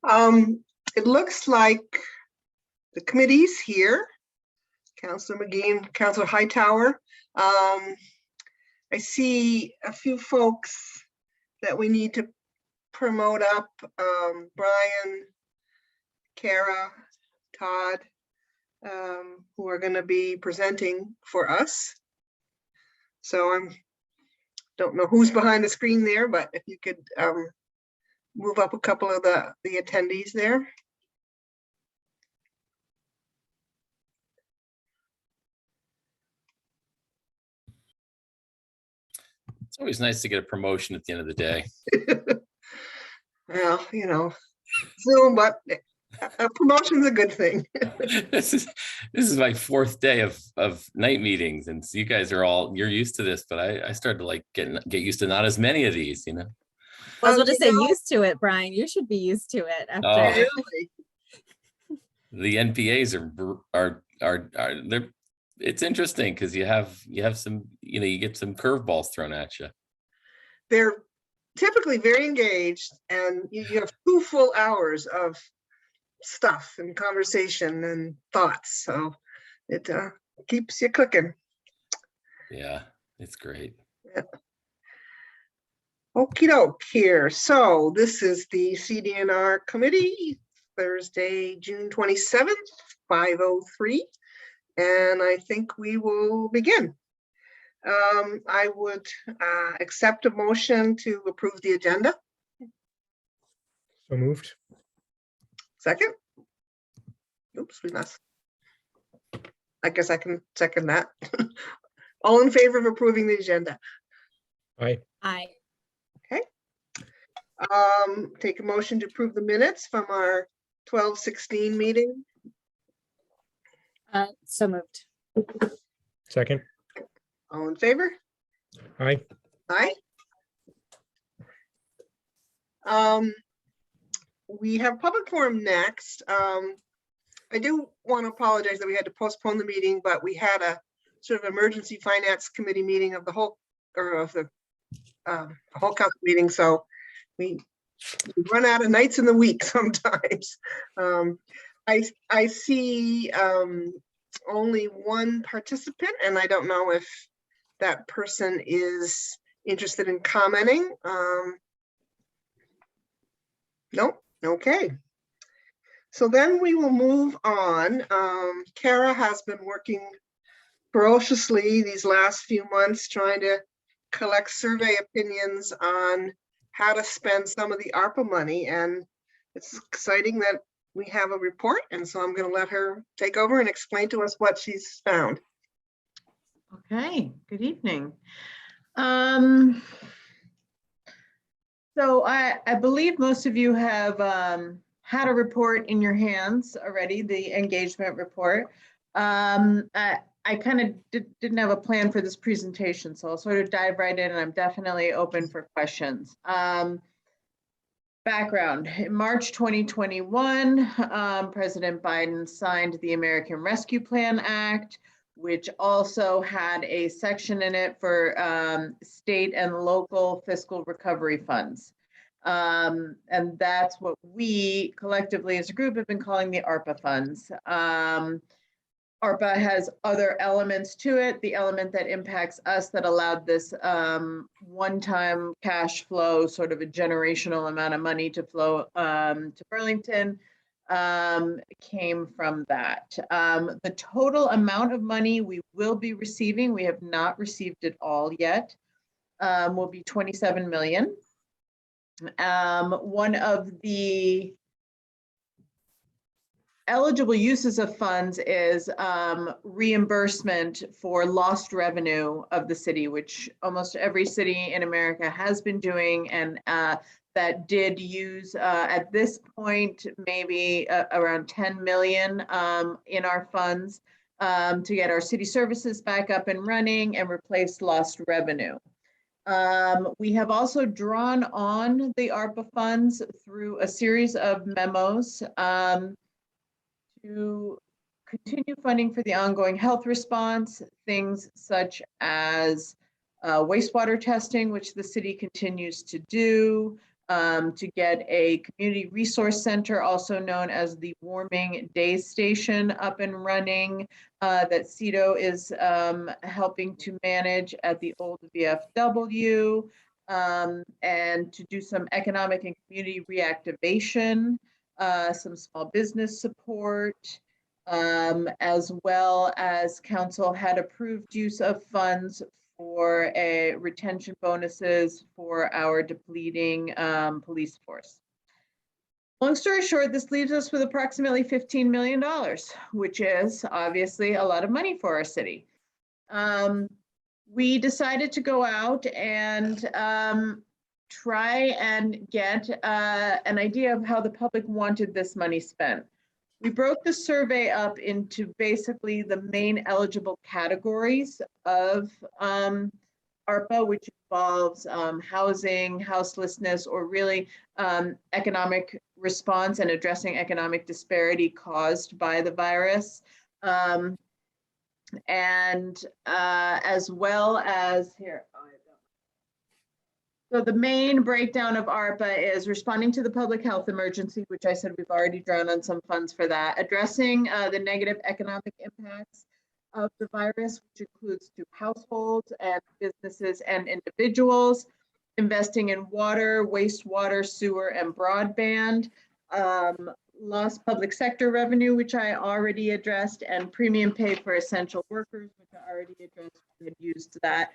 It looks like the committee's here. Councillor McGee, Councillor Hightower. I see a few folks that we need to promote up. Brian, Kara, Todd, who are going to be presenting for us. So I don't know who's behind the screen there, but if you could move up a couple of the attendees there. It's always nice to get a promotion at the end of the day. Well, you know, Zoom, but a promotion's a good thing. This is my fourth day of night meetings, and so you guys are you're used to this, but I started to like get used to not as many of these, you know. I was going to say used to it, Brian. You should be used to it after. Really? The NPAs are they're, it's interesting because you have some, you know, you get some curveballs thrown at you. They're typically very engaged, and you have 2 full hours of stuff and conversation and thoughts, so it keeps you clicking. Yeah, it's great. Yeah. Okie doke here. So this is the CDNR committee, Thursday, June 27th, 5:03. And I think we will begin. I would accept a motion to approve the agenda. So moved. Second. Oops, we messed. I guess I can second that. All in favor of approving the agenda? Aye. Aye. Okay. Take a motion to approve the minutes from our 12/16 meeting. So moved. Second. All in favor? Aye. Aye. We have public forum next. I do want to apologize that we had to postpone the meeting, but we had a sort of emergency finance committee meeting of the whole, or of the whole council meeting. So we run out of nights in the week sometimes. I see only one participant, and I don't know if that person is interested in commenting. Nope. Okay. So then we will move on. Kara has been working ferociously these last few months trying to collect survey opinions on how to spend some of the ARPA money, and it's exciting that we have a report, and so I'm going to let her take over and explain to us what she's found. Okay, good evening. So I believe most of you have had a report in your hands already, the engagement report. I kind of didn't have a plan for this presentation, so I'll sort of dive right in, and I'm definitely open for questions. Background: in March 2021, President Biden signed the American Rescue Plan Act, which also had a section in it for state and local fiscal recovery funds. And that's what we collectively as a group have been calling the ARPA funds. ARPA has other elements to it. The element that impacts us that allowed this one-time cash flow, sort of a generational amount of money to flow to Burlington, came from that. The total amount of money we will be receiving, we have not received it all yet, will be 27 million. One of the eligible uses of funds is reimbursement for lost revenue of the city, which almost every city in America has been doing, and that did use at this point maybe around 10 million in our funds to get our city services back up and running and replace lost revenue. We have also drawn on the ARPA funds through a series of memos to continue funding for the ongoing health response, things such as wastewater testing, which the city continues to do, to get a community resource center, also known as the Warming Day Station, up and running, that CEDO is helping to manage at the old VFW, and to do some economic and community reactivation, some small business support, as well as council had approved use of funds for a retention bonuses for our depleting police force. Long story short, this leaves us with approximately $15 million, which is obviously a lot of money for our city. We decided to go out and try and get an idea of how the public wanted this money spent. We broke the survey up into basically the main eligible categories of ARPA, which involves housing, houselessness, or really economic response and addressing economic disparity caused by the virus. And as well as here. So the main breakdown of ARPA is responding to the public health emergency, which I said we've already drawn on some funds for that, addressing the negative economic impacts of the virus, which includes to households and businesses and individuals, investing in water, wastewater, sewer, and broadband, lost public sector revenue, which I already addressed, and premium pay for essential workers, which I already addressed. We had used that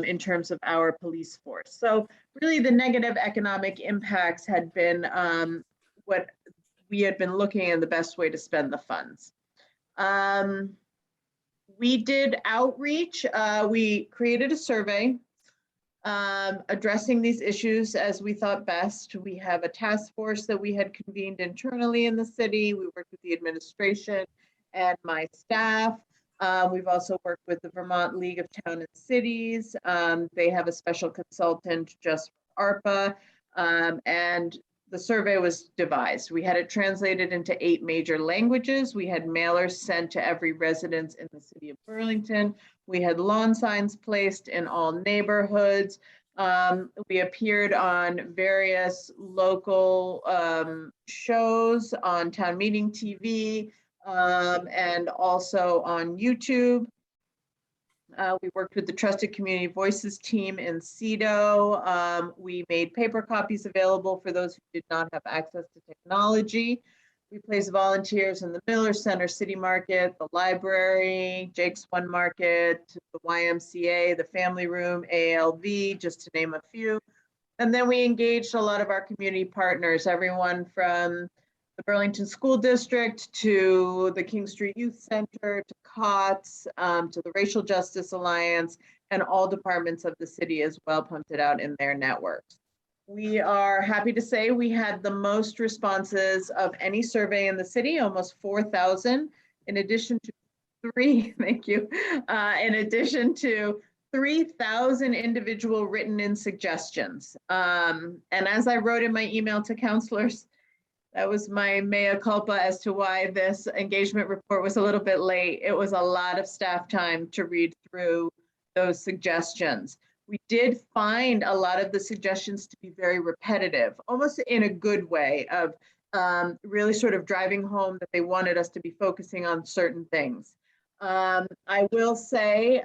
in terms of our police force. So really the negative economic impacts had been what we had been looking at the best way to spend the funds. We did outreach. We created a survey addressing these issues as we thought best. We have a task force that we had convened internally in the city. We worked with the administration and my staff. We've also worked with the Vermont League of Town and Cities. They have a special consultant just for ARPA, and the survey was devised. We had it translated into 8 major languages. We had mailers sent to every residence in the city of Burlington. We had lawn signs placed in all neighborhoods. We appeared on various local shows on town meeting TV, and also on YouTube. We worked with the Trusted Community Voices team in CEDO. We made paper copies available for those who did not have access to technology. We placed volunteers in the Miller Center City Market, the library, Jake's One Market, the YMCA, the Family Room, ALV, just to name a few. And then we engaged a lot of our community partners, everyone from the Burlington School District to the King Street Youth Center, to COTS, to the Racial Justice Alliance, and all departments of the city as well pumped it out in their networks. We are happy to say we had the most responses of any survey in the city, almost 4,000, in addition to in addition to 3,000 individual written in suggestions. And as I wrote in my email to counselors, that was my mea culpa as to why this engagement report was a little bit late. It was a lot of staff time to read through those suggestions. We did find a lot of the suggestions to be very repetitive, almost in a good way of really sort of driving home that they wanted us to be focusing on certain things. I will say,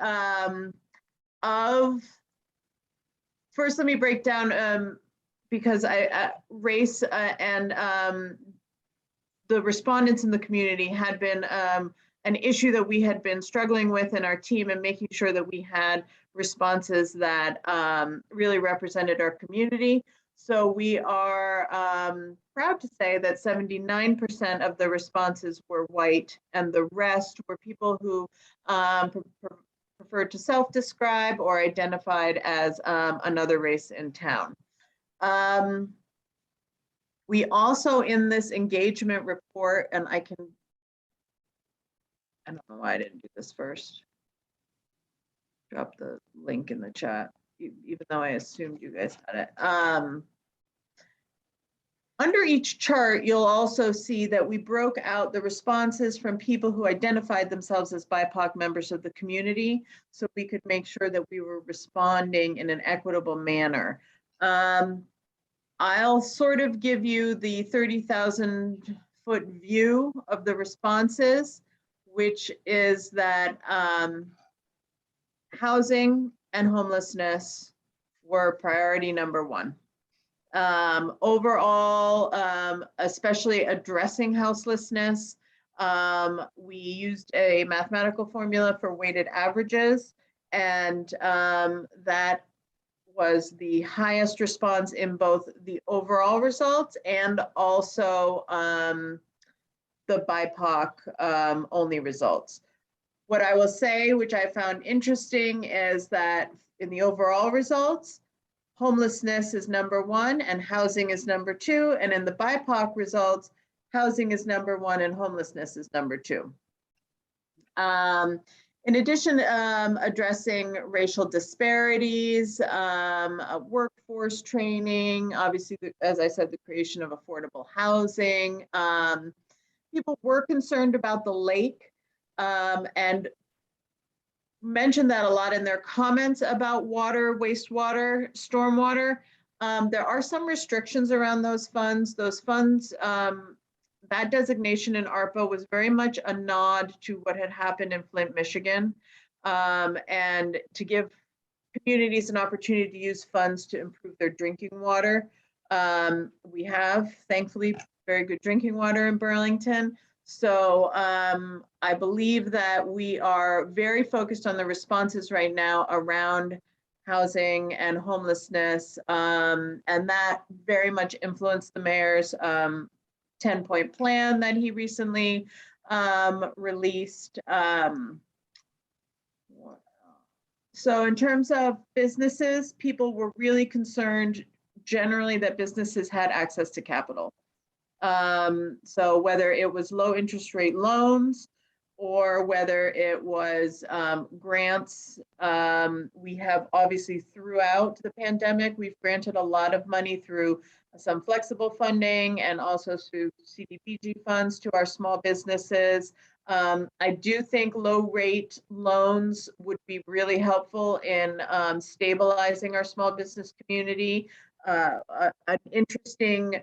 first let me break down because race and the respondents in the community had been an issue that we had been struggling with in our team, and making sure that we had responses that really represented our community. So we are proud to say that 79% of the responses were white, and the rest were people who preferred to self-describe or identified as another race in town. We also, in this engagement report, and I don't know why I didn't do this first. Drop the link in the chat, even though I assumed you guys had it. Under each chart, you'll also see that we broke out the responses from people who identified themselves as BIPOC members of the community, so we could make sure that we were responding in an equitable manner. I'll sort of give you the 30,000 foot view of the responses, which is that housing and homelessness were priority number one. Overall, especially addressing houselessness, we used a mathematical formula for weighted averages, and that was the highest response in both the overall results and also the BIPOC only results. What I will say, which I found interesting, is that in the overall results, homelessness is number one and housing is number two. And in the BIPOC results, housing is number one and homelessness is number two. In addition, addressing racial disparities, workforce training, obviously, as I said, the creation of affordable housing. People were concerned about the lake and mentioned that a lot in their comments about water, wastewater, stormwater. There are some restrictions around those funds. Those funds, that designation in ARPA was very much a nod to what had happened in Flint, Michigan, and to give communities an opportunity to use funds to improve their drinking water. We have, thankfully, very good drinking water in Burlington. So I believe that we are very focused on the responses right now around housing and homelessness, and that very much influenced the mayor's 10-point plan that he recently released. So in terms of businesses, people were really concerned generally that businesses had access to capital. So whether it was low interest rate loans or whether it was grants, we have obviously throughout the pandemic, we've granted a lot of money through some flexible funding and also through CDBG funds to our small businesses. I do think low rate loans would be really helpful in stabilizing our small business community. An interesting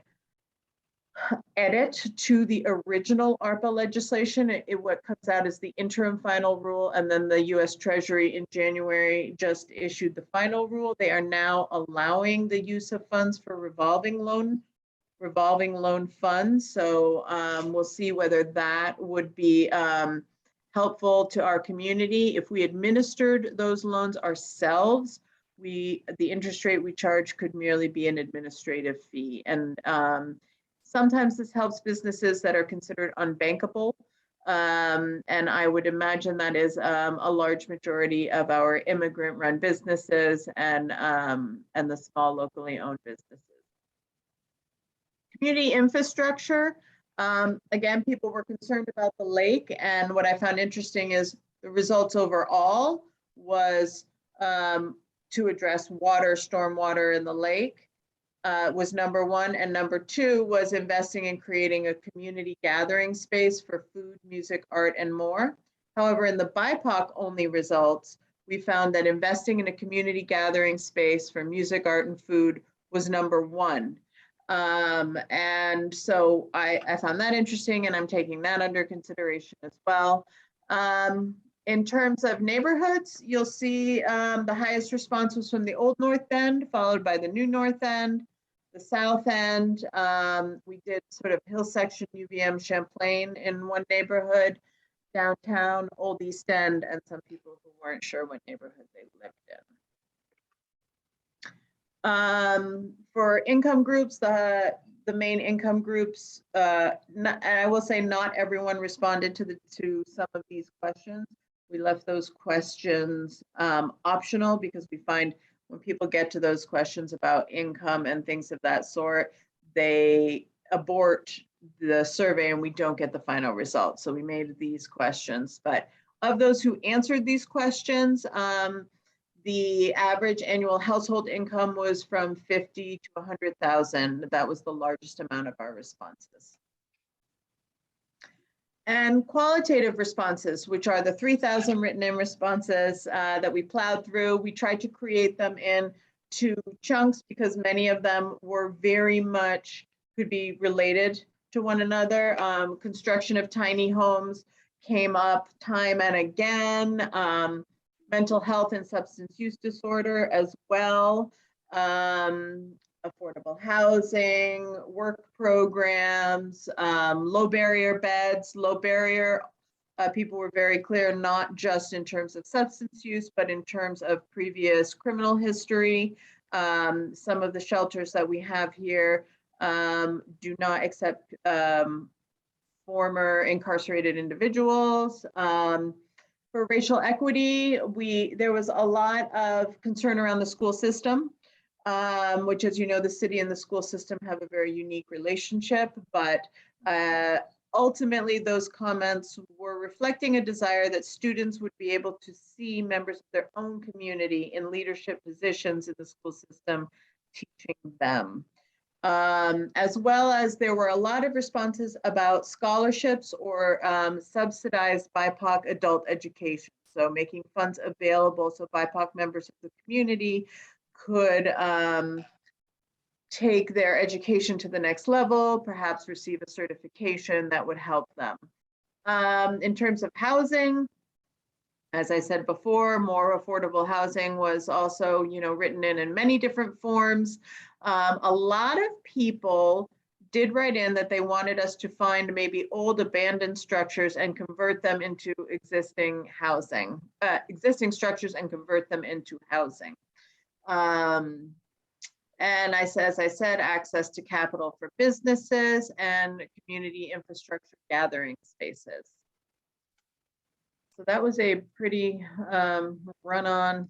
edit to the original ARPA legislation. What comes out is the interim final rule, and then the US Treasury in January just issued the final rule. They are now allowing the use of funds for revolving loan funds. So we'll see whether that would be helpful to our community. If we administered those loans ourselves, the interest rate we charge could merely be an administrative fee. And sometimes this helps businesses that are considered unbankable. And I would imagine that is a large majority of our immigrant-run businesses and the small locally owned businesses. Community infrastructure, again, people were concerned about the lake. And what I found interesting is the results overall was to address water, stormwater in the lake. Was number one, and number two was investing in creating a community gathering space for food, music, art, and more. However, in the BIPOC only results, we found that investing in a community gathering space for music, art, and food was number one. And so I found that interesting, and I'm taking that under consideration as well. In terms of neighborhoods, you'll see the highest response was from the Old North End, followed by the New North End. The South End, we did sort of Hill Section, UVM, Champlain in one neighborhood, downtown, Old East End, and some people who weren't sure what neighborhood they lived in. For income groups, the main income groups, I will say not everyone responded to some of these questions. We left those questions optional because we find when people get to those questions about income and things of that sort, they abort the survey and we don't get the final results. So we made these questions, but of those who answered these questions, the average annual household income was from 50 to 100,000. That was the largest amount of our responses. And qualitative responses, which are the 3,000 written in responses that we plowed through. We tried to create them in into chunks because many of them were very much, could be related to one another. Construction of tiny homes came up time and again. Mental health and substance use disorder as well. Affordable housing, work programs, low barrier beds, low barrier. People were very clear, not just in terms of substance use, but in terms of previous criminal history. Some of the shelters that we have here do not accept former incarcerated individuals. For racial equity, there was a lot of concern around the school system, which, as you know, the city and the school system have a very unique relationship, but ultimately those comments were reflecting a desire that students would be able to see members of their own community in leadership positions in the school system teaching them. As well as there were a lot of responses about scholarships or subsidized BIPOC adult education. So making funds available so BIPOC members of the community could take their education to the next level, perhaps receive a certification that would help them. In terms of housing, as I said before, more affordable housing was also, written in many different forms. A lot of people did write in that they wanted us to find maybe old abandoned structures and convert them into existing housing, existing structures and convert them into housing. And as I said, access to capital for businesses and community infrastructure gathering spaces. So that was a pretty run-on,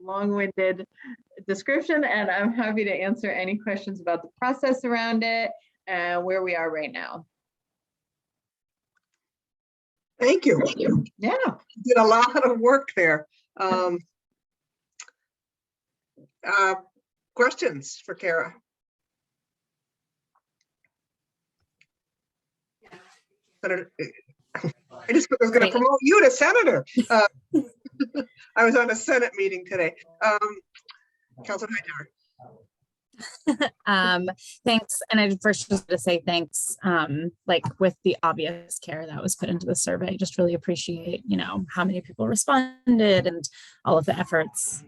long-winded description, and I'm happy to answer any questions about the process around it and where we are right now. Thank you. Yeah. You did a lot of work there. Questions for Kara? Senator, I just was going to promote you to senator. I was on a Senate meeting today. Councilor Hightower. Thanks. And I first just to say thanks, like with the obvious care that was put into the survey, just really appreciate, how many people responded and all of the efforts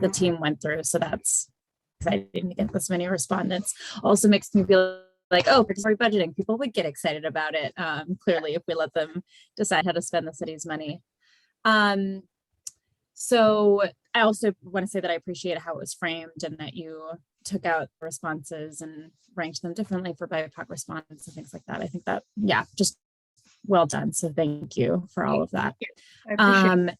the team went through. So that's exciting to get this many respondents. Also makes me feel like, oh, participatory budgeting, people would get excited about it. Clearly, if we let them decide how to spend the city's money. So I also want to say that I appreciate how it was framed and that you took out the responses and ranked them differently for BIPOC respondents and things like that. I think that, yeah, just well done. So thank you for all of that. I appreciate it.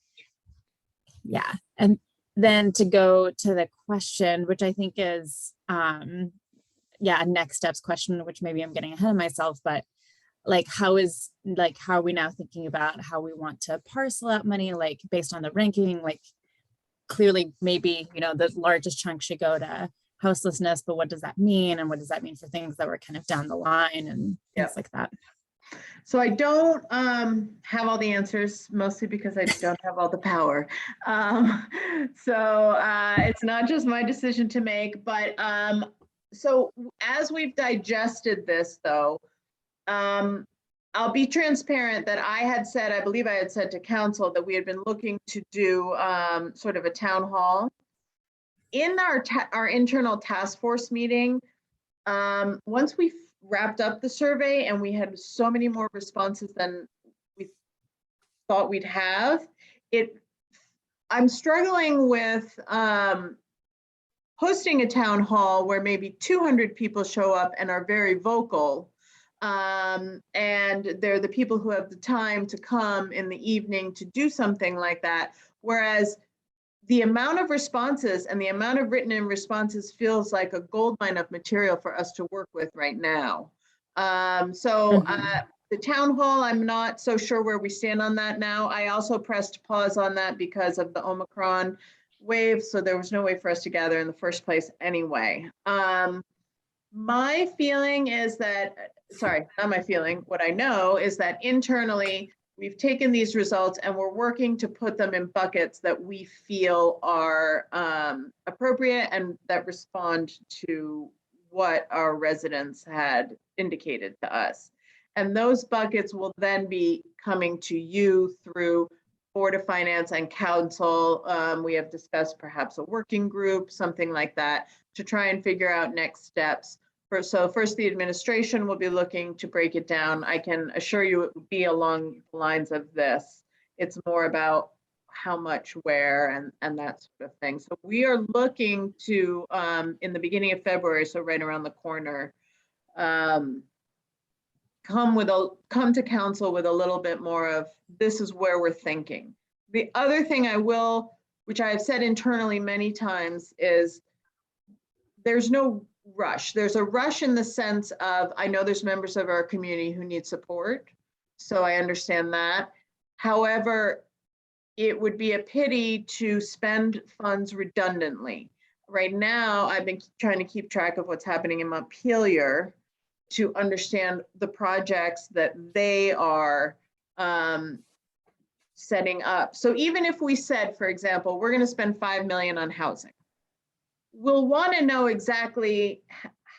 Yeah. And then to go to the question, which I think is, a next steps question, which maybe I'm getting ahead of myself, but how are we now thinking about how we want to parcel out money, based on the ranking, clearly maybe, the largest chunk should go to houselessness, but what does that mean? And what does that mean for things that were kind of down the line and things like that? So I don't have all the answers, mostly because I don't have all the power. So it's not just my decision to make, but so as we've digested this though, I'll be transparent that I believe I had said to council that we had been looking to do sort of a town hall. In our internal task force meeting, once we wrapped up the survey and we had so many more responses than we thought we'd have, I'm struggling with hosting a town hall where maybe 200 people show up and are very vocal. And they're the people who have the time to come in the evening to do something like that. Whereas the amount of responses and the amount of written in responses feels like a goldmine of material for us to work with right now. The town hall, I'm not so sure where we stand on that now. I also pressed pause on that because of the Omicron wave. So there was no way for us to gather in the first place anyway. My feeling is that, sorry, not my feeling, what I know is that internally we've taken these results and we're working to put them in buckets that we feel are appropriate and that respond to what our residents had indicated to us. And those buckets will then be coming to you through Board of Finance and Council. We have discussed perhaps a working group, something like that, to try and figure out next steps. So first, the administration will be looking to break it down. I can assure you it would be along the lines of this. It's more about how much, where, and that sort of thing. So we are looking to, in the beginning of February, so right around the corner, come to council with a little bit more of, this is where we're thinking. The other thing I will, which I've said internally many times, is there's no rush. There's a rush in the sense of, I know there's members of our community who need support, so I understand that. However, it would be a pity to spend funds redundantly. Right now, I've been trying to keep track of what's happening in Montpelier to understand the projects that they are setting up. So even if we said, for example, we're going to spend 5 million on housing, we'll want to know exactly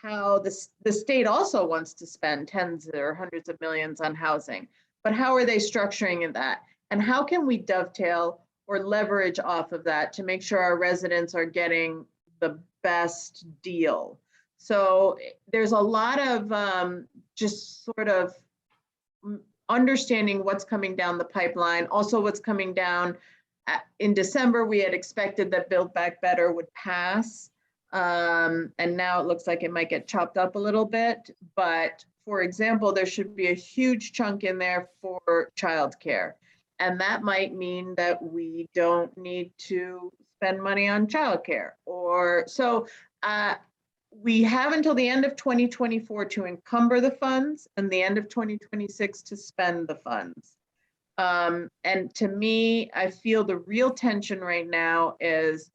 how the state also wants to spend tens or hundreds of millions on housing, but how are they structuring that? And how can we dovetail or leverage off of that to make sure our residents are getting the best deal? So there's a lot of just sort of understanding what's coming down the pipeline, also what's coming down. In December, we had expected that Build Back Better would pass. And now it looks like it might get chopped up a little bit. But for example, there should be a huge chunk in there for childcare. And that might mean that we don't need to spend money on childcare. Or so we have until the end of 2024 to encumber the funds and the end of 2026 to spend the funds. And to me, I feel the real tension right now is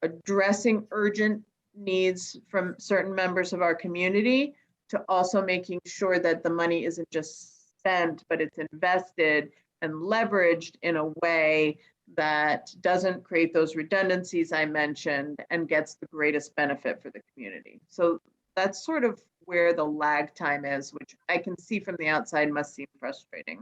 addressing urgent needs from certain members of our community to also making sure that the money isn't just spent, but it's invested and leveraged in a way that doesn't create those redundancies I mentioned and gets the greatest benefit for the community. So that's sort of where the lag time is, which I can see from the outside must seem frustrating.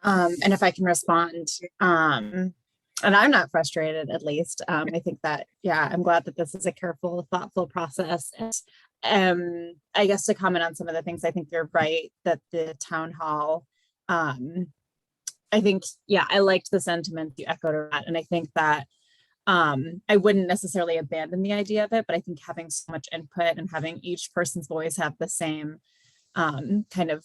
And if I can respond, and I'm not frustrated, at least. I think that, yeah, I'm glad that this is a careful, thoughtful process. And I guess to comment on some of the things, I think you're right that the town hall, I think, yeah, I liked the sentiment you echoed that. And I think that I wouldn't necessarily abandon the idea of it, but I think having so much input and having each person's voice have the same kind of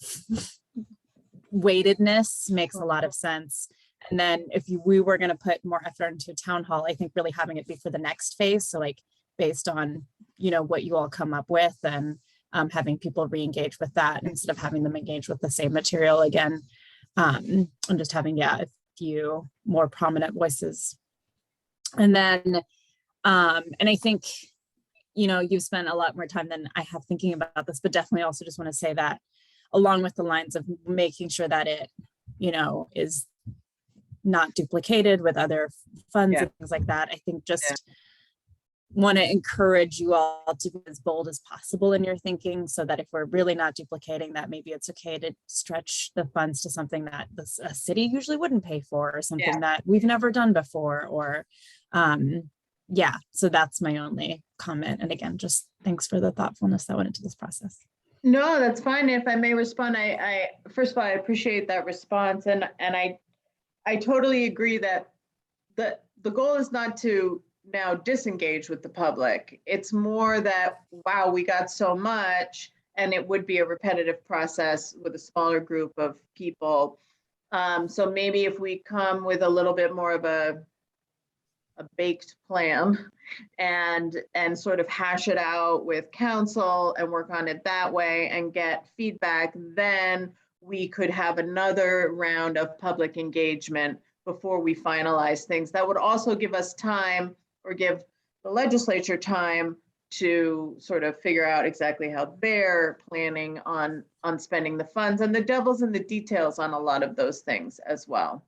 weightedness makes a lot of sense. And then if we were going to put more effort into town hall, I think really having it be for the next phase. So like based on, what you all come up with and having people re-engage with that instead of having them engage with the same material again. And just having, a few more prominent voices. And then, and I think, you've spent a lot more time than I have thinking about this, but definitely also just want to say that along with the lines of making sure that it, is not duplicated with other funds and things like that. I think just want to encourage you all to be as bold as possible in your thinking so that if we're really not duplicating that, maybe it's okay to stretch the funds to something that a city usually wouldn't pay for or something that we've never done before or so that's my only comment. And again, just thanks for the thoughtfulness that went into this process. No, that's fine. If I may respond, I first of all, I appreciate that response. And I totally agree that the goal is not to now disengage with the public. It's more that, wow, we got so much, and it would be a repetitive process with a smaller group of people. So maybe if we come with a little bit more of a baked plan and sort of hash it out with council and work on it that way and get feedback, then we could have another round of public engagement before we finalize things. That would also give us time, or give the legislature time, to sort of figure out exactly how they're planning on spending the funds, and the devil's in the details on a lot of those things as well.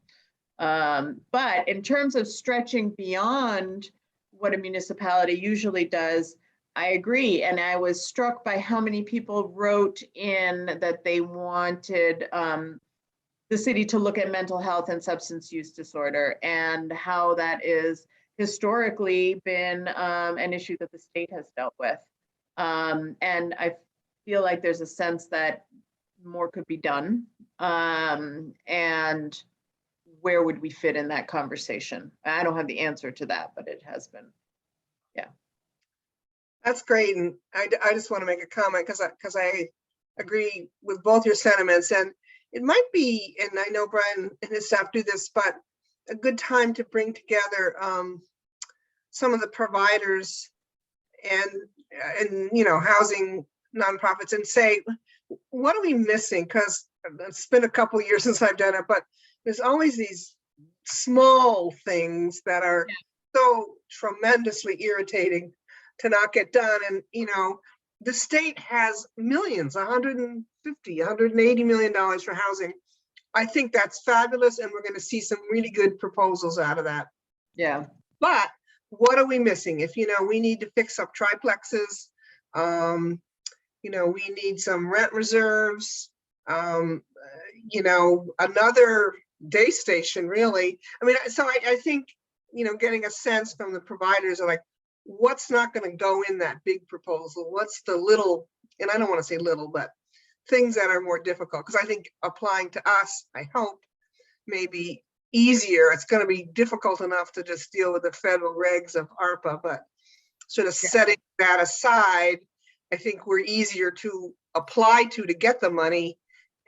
But in terms of stretching beyond what a municipality usually does, I agree. And I was struck by how many people wrote in that they wanted the city to look at mental health and substance use disorder, and how that is historically been an issue that the state has dealt with. And I feel like there's a sense that more could be done. And where would we fit in that conversation? I don't have the answer to that, but it has been. That's great. And I just want to make a comment because I agree with both your sentiments. And it might be, and I know Brian and his staff do this, but a good time to bring together some of the providers and you know, housing nonprofits and say, what are we missing? Because it's been a couple of years since I've done it, but there's always these small things that are so tremendously irritating to not get done. And, you know, the state has millions, 150, $180 million for housing. I think that's fabulous. And we're going to see some really good proposals out of that. Yeah. But what are we missing? If, you know, we need to fix up triplexes, you know, we need some rent reserves, you know, another day station, really. I mean, so I think, you know, getting a sense from the providers of like, what's not going to go in that big proposal? What's the little, and I don't want to say little, but things that are more difficult? Because I think applying to us, I hope, may be easier. It's going to be difficult enough to just deal with the federal regs of ARPA, but sort of setting that aside, I think we're easier to apply to get the money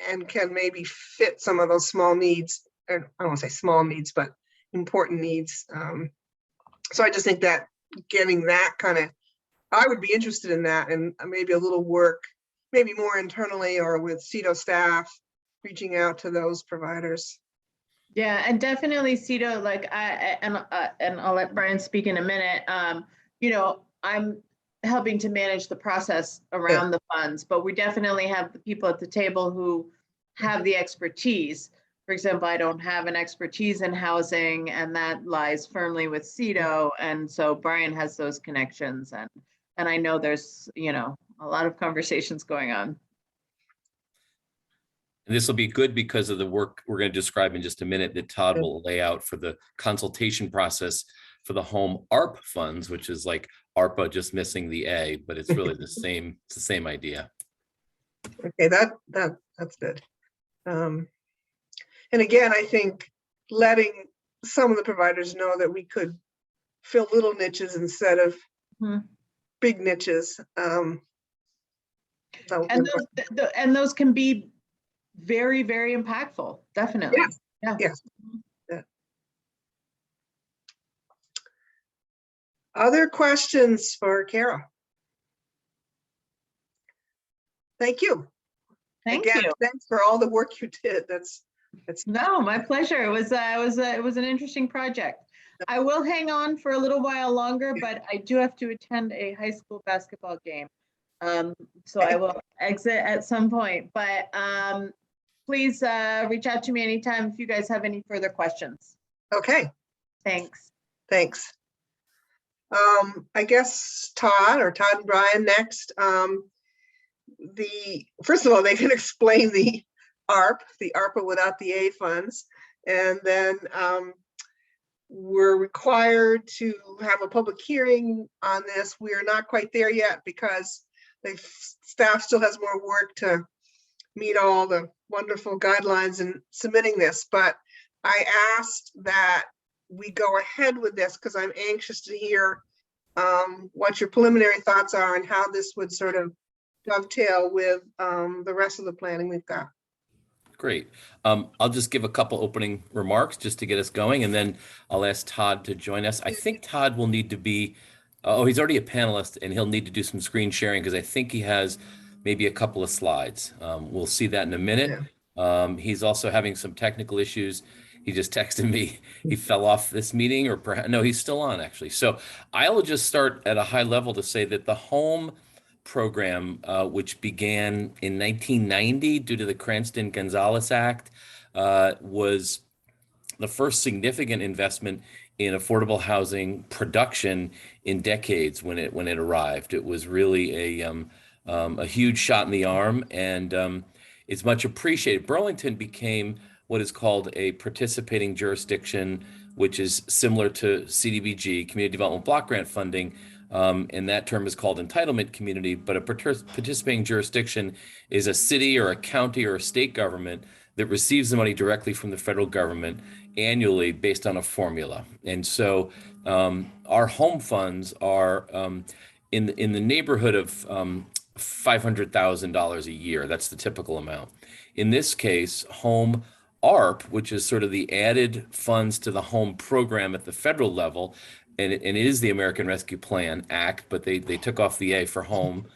and can maybe fit some of those small needs, or I don't want to say small needs, but important needs. So I just think that getting that kind of, I would be interested in that, and maybe a little work, maybe more internally or with CEDO staff, reaching out to those providers. Yeah, and definitely CEDO, like and I'll let Brian speak in a minute. You know, I'm helping to manage the process around the funds, but we definitely have the people at the table who have the expertise. For example, I don't have an expertise in housing, and that lies firmly with CEDO. And so Brian has those connections, and I know there's, you know, a lot of conversations going on. And this will be good because of the work we're going to describe in just a minute that Todd will lay out for the consultation process for the home ARP funds, which is like ARPA just missing the A, but it's really the same. It's the same idea. Okay, that's good. And again, I think letting some of the providers know that we could fill little niches instead of big niches. And those can be very, very impactful, definitely. Yes. Yeah. Yes. Yeah. Other questions for Kara? Thank you. Thank Again, you. thanks for all the work you did. That's No, my pleasure. It was an interesting project. I will hang on for a little while longer, but I do have to attend a high school basketball game. So I will exit at some point, but please reach out to me anytime if you guys have any further questions. okay. Thanks. Thanks. I guess Todd and Brian next. First of all, they can explain the ARPA without the A funds. And then we're required to have a public hearing on this. We are not quite there yet because the staff still has more work to meet all the wonderful guidelines in submitting this. But I asked that we go ahead with this because I'm anxious to hear what your preliminary thoughts are and how this would sort of dovetail with the rest of the planning we've got. Great. I'll just give a couple opening remarks just to get us going, and then I'll ask Todd to join us. I think Todd will need to be, he's already a panelist, and he'll need to do some screen sharing because I think he has maybe a couple of slides. We'll see that in a minute. He's also having some technical issues, He just texted me he fell off this meeting, or perhaps, no, he's still on actually. So I will just start at a high level to say that the home program, which began in 1990 due to the Cranston-Gonzalez Act, was the first significant investment in affordable housing production in decades when it arrived. It was really a huge shot in the arm, and it's much appreciated. Burlington became what is called a participating jurisdiction, which is similar to CDBG, Community Development Block Grant funding, and that term is called entitlement community. But a participating jurisdiction is a city or a county or a state government that receives the money directly from the federal government annually based on a formula. And so our home funds are in the neighborhood of $500,000 a year. That's the typical amount. In this case, home ARP, which is sort of the added funds to the home program at the federal level, and it is the American Rescue Plan Act, but they took off the A for home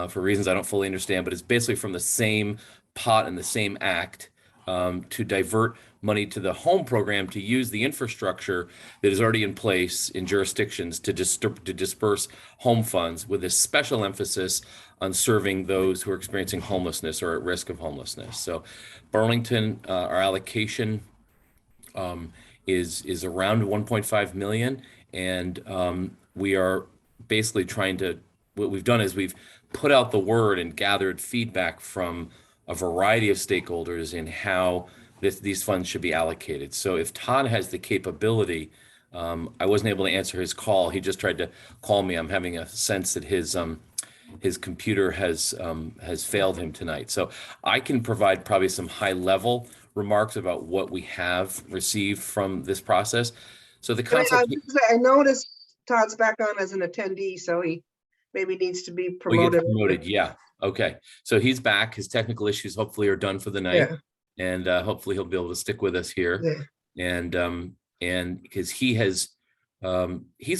for reasons I don't fully understand, but it's basically from the same pot and the same act to divert money to the home program to use the infrastructure that is already in place in jurisdictions to disperse home funds, with a special emphasis on serving those who are experiencing homelessness or at risk of homelessness. So Burlington, our allocation is around 1.5 million, and we are basically trying to, what we've done is we've put out the word and gathered feedback from a variety of stakeholders in how these funds should be allocated. So if Todd has the capability, I wasn't able to answer his call. He just tried to call me. I'm having a sense that his computer has failed him tonight. So I can provide probably some high level remarks about what we have received from this process. So the council. I noticed Todd's back on as an attendee, so he maybe needs to be promoted. Yeah. Okay. So he's back. His technical issues hopefully are done for the night, and hopefully he'll be able to stick with us here. Yeah. And because he's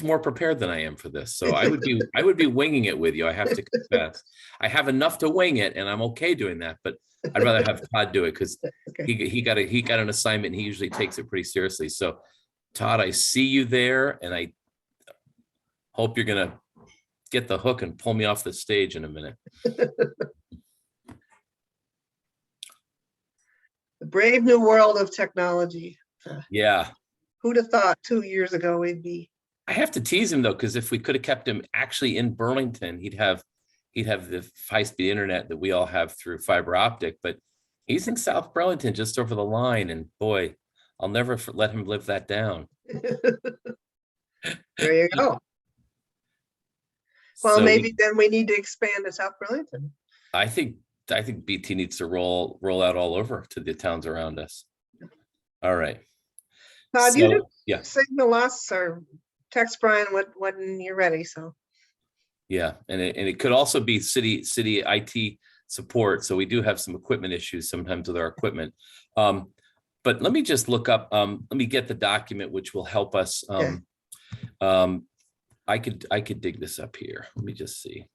more prepared than I am for this, so I would be winging it with you. I have to confess, I have enough to wing it, and I'm okay doing that. But I'd rather have Todd do it because he got an assignment, and he usually takes it pretty seriously. So, Todd, I see you there, and I hope you're gonna get the hook and pull me off the stage in a minute. The brave new world of technology. Yeah. Who'd have thought 2 years ago we'd be? I have to tease him though, because if we could have kept him actually in Burlington, he'd have the high-speed internet that we all have through fiber optic, but he's in South Burlington, just over the line, and boy, I'll never let him live that down. There you go. Well, so maybe then we need to expand to South Burlington. I think BT needs to roll out all over to the towns around us. All right. Todd, so, you just signal us or text Brian when you're ready. So. Yeah, and it could also be city IT support. So we do have some equipment issues sometimes with our equipment. But let me just look up. Let me get the document, which will help us. I could dig this up here. Let me just see.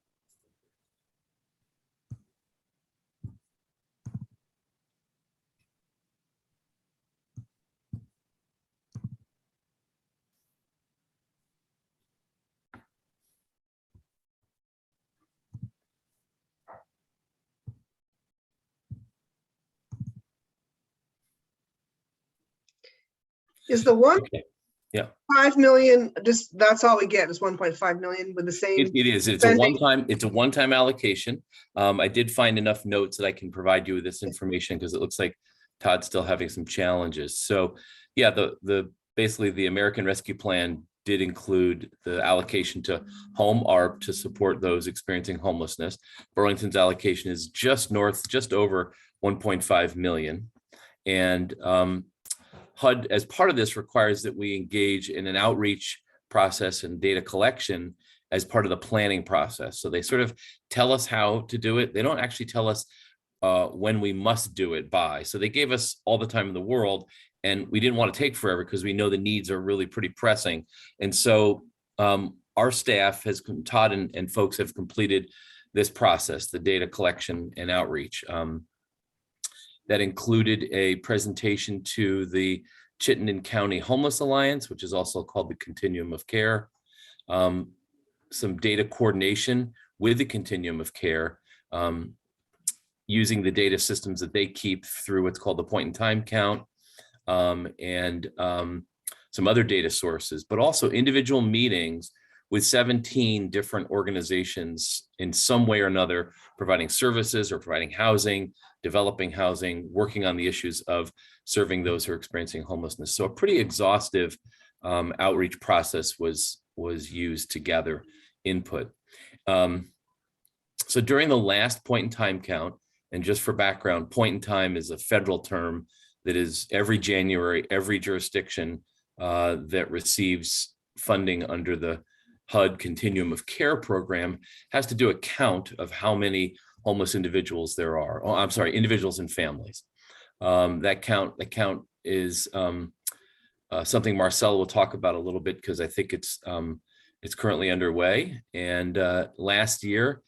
Is the one? Okay. Yeah. 5 million, just that's all we get is 1.5 million with the same. It is. It's a one-time allocation. I did find enough notes that I can provide you with this information because it looks like Todd's still having some challenges. So yeah, basically the American Rescue Plan did include the allocation to home ARP to support those experiencing homelessness. Burlington's allocation is just over 1.5 million. And HUD, as part of this, requires that we engage in an outreach process and data collection as part of the planning process. So they sort of tell us how to do it. They don't actually tell us when we must do it by. So they gave us all the time in the world, and we didn't want to take forever because we know the needs are really pretty pressing. And so our staff Todd and folks have completed this process, the data collection and outreach. That included a presentation to the Chittenden County Homeless Alliance, which is also called the Continuum of Care, some data coordination with the Continuum of Care, using the data systems that they keep through what's called the point in time count, and some other data sources, but also individual meetings with 17 different organizations in some way or another, providing services or providing housing, developing housing, working on the issues of serving those who are experiencing homelessness. So a pretty exhaustive outreach process was used to gather input. So during the last point in time count, and just for background, point in time is a federal term that is every January, every jurisdiction that receives funding under the HUD Continuum of Care program has to do a count of how many homeless individuals there are. Oh, I'm sorry, individuals and families. That count is something Marcella will talk about a little bit, because I think it's currently underway. And last year,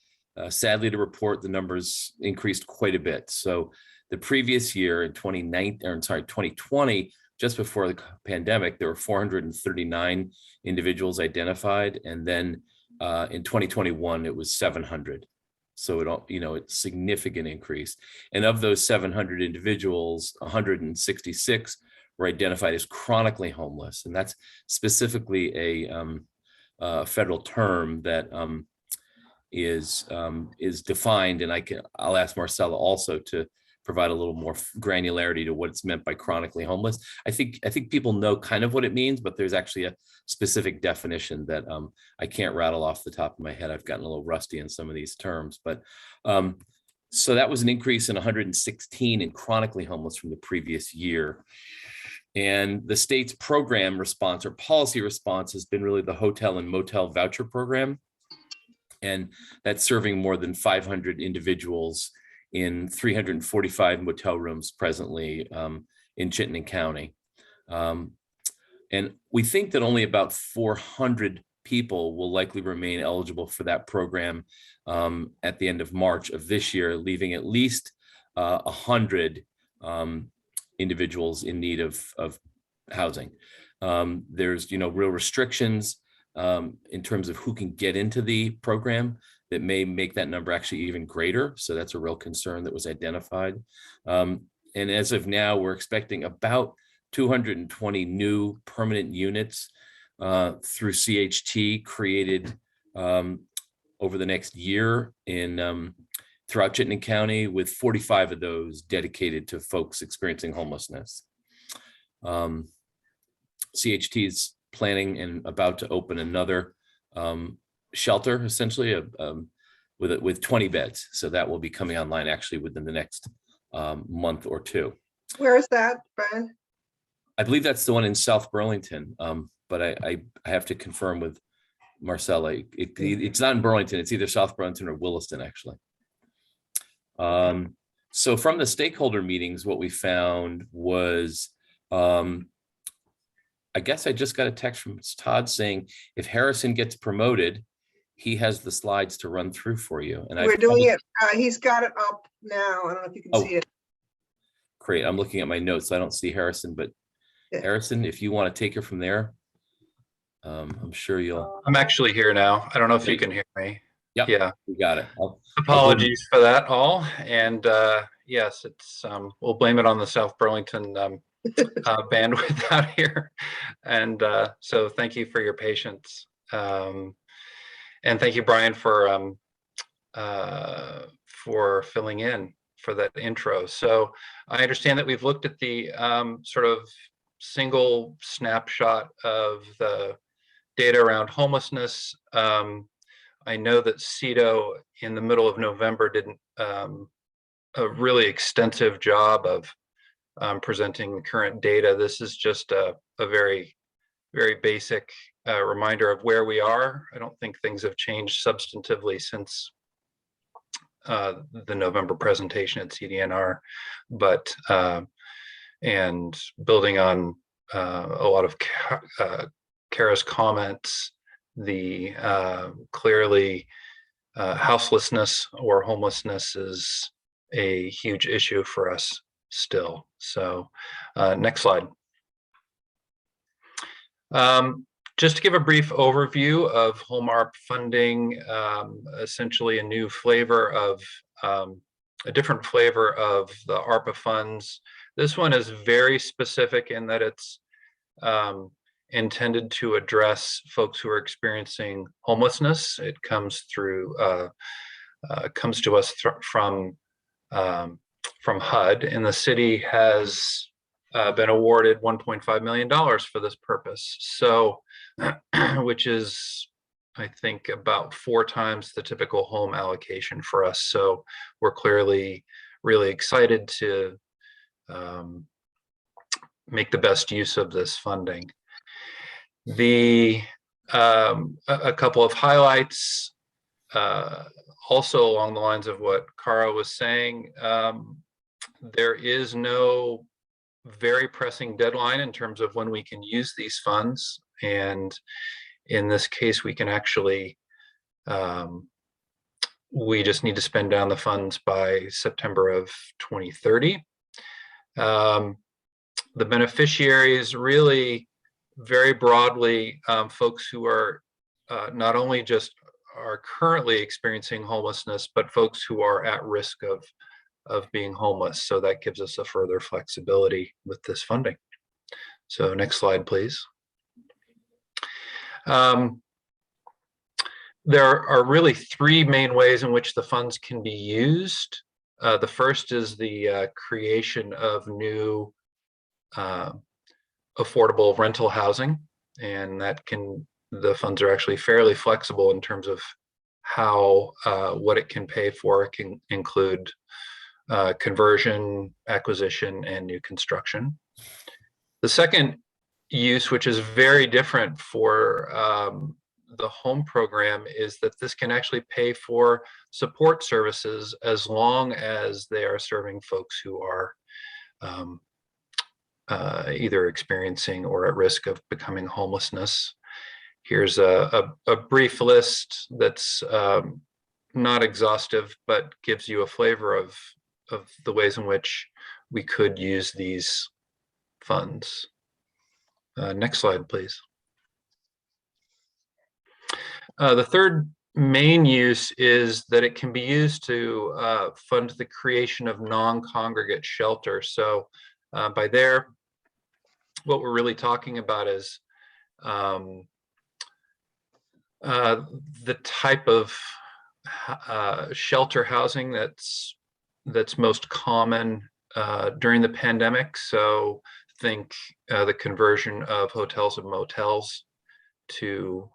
sadly to report, the numbers increased quite a bit. So the previous year in 2020, just before the pandemic, there were 439 individuals identified, and then in 2021 it was 700. So it's a significant increase. And of those 700 individuals, 166 were identified as chronically homeless, and that's specifically a federal term that is defined. And I'll ask Marcella also to provide a little more granularity to what's meant by chronically homeless. I think people know kind of what it means, but there's actually a specific definition that I can't rattle off the top of my head. I've gotten a little rusty in some of these terms, but so that was an increase in 116 in chronically homeless from the previous year. And the state's program response or policy response has been really the hotel and motel voucher program. And that's serving more than 500 individuals in 345 motel rooms presently in Chittenden County. And we think that only about 400 people will likely remain eligible for that program at the end of March of this year, leaving at least 100 individuals in need of housing. There's real restrictions in terms of who can get into the program that may make that number actually even greater. So that's a real concern that was identified. And as of now, we're expecting about 220 new permanent units through CHT created over the next year throughout Chittenden County, with 45 of those dedicated to folks experiencing homelessness. CHT is planning and about to open another shelter, essentially with 20 beds. So that will be coming online actually within the next month or two. Where is that, Brian? I believe that's the one in South Burlington, but I have to confirm with Marcella. It's not in Burlington. It's either South Burlington or Williston, actually. So from the stakeholder meetings, what we found was, I guess I just got a text from Todd saying if Harrison gets promoted, he has the slides to run through for you. And We're doing it. He's got it up now. I don't know if you can see it. Great. I'm looking at my notes. I don't see Harrison, but Yeah. Harrison, if you want to take it from there, I'm sure you'll. I'm actually here now. I don't know if you can hear me. Yep, Yeah. you got it. Apologies for that all. And yes, it's we'll blame it on the South Burlington bandwidth out here. And so thank you for your patience. And thank you, Brian, for filling in for that intro. So I understand that we've looked at the sort of single snapshot of the data around homelessness. I know that CEDO in the middle of November did a really extensive job of presenting the current data. This is just a very, very basic reminder of where we are. I don't think things have changed substantively since the November presentation at CDNR, but and building on a lot of Kara's comments, the clearly houselessness or homelessness is a huge issue for us still. So next slide. Just to give a brief overview of home ARP funding, essentially a new flavor of, a different flavor of the ARPA funds. This one is very specific in that it's intended to address folks who are experiencing homelessness. It comes through, comes to us from HUD, and the city has been awarded $1.5 million for this purpose. So, which is, I think, about 4 times the typical home allocation for us. So we're clearly really excited to make the best use of this funding. A couple of highlights, also along the lines of what Cara was saying, there is no very pressing deadline in terms of when we can use these funds. And in this case, we can actually, we just need to spend down the funds by September of 2030. The beneficiaries really very broadly, folks who are not only just are currently experiencing homelessness, but folks who are at risk of being homeless. So that gives us a further flexibility with this funding. So next slide, please. There are really 3 main ways in which the funds can be used. The first is the creation of new affordable rental housing, and that the funds are actually fairly flexible in terms of how what it can pay for. It can include conversion, acquisition, and new construction. The second use, which is very different for the home program, is that this can actually pay for support services as long as they are serving folks who are either experiencing or at risk of becoming homelessness. Here's a brief list that's not exhaustive, but gives you a flavor of the ways in which we could use these funds. Next slide, please. The third main use is that it can be used to fund the creation of non-congregate shelter. So by there, what we're really talking about is the type of shelter housing that's most common during the pandemic. So think the conversion of hotels and motels to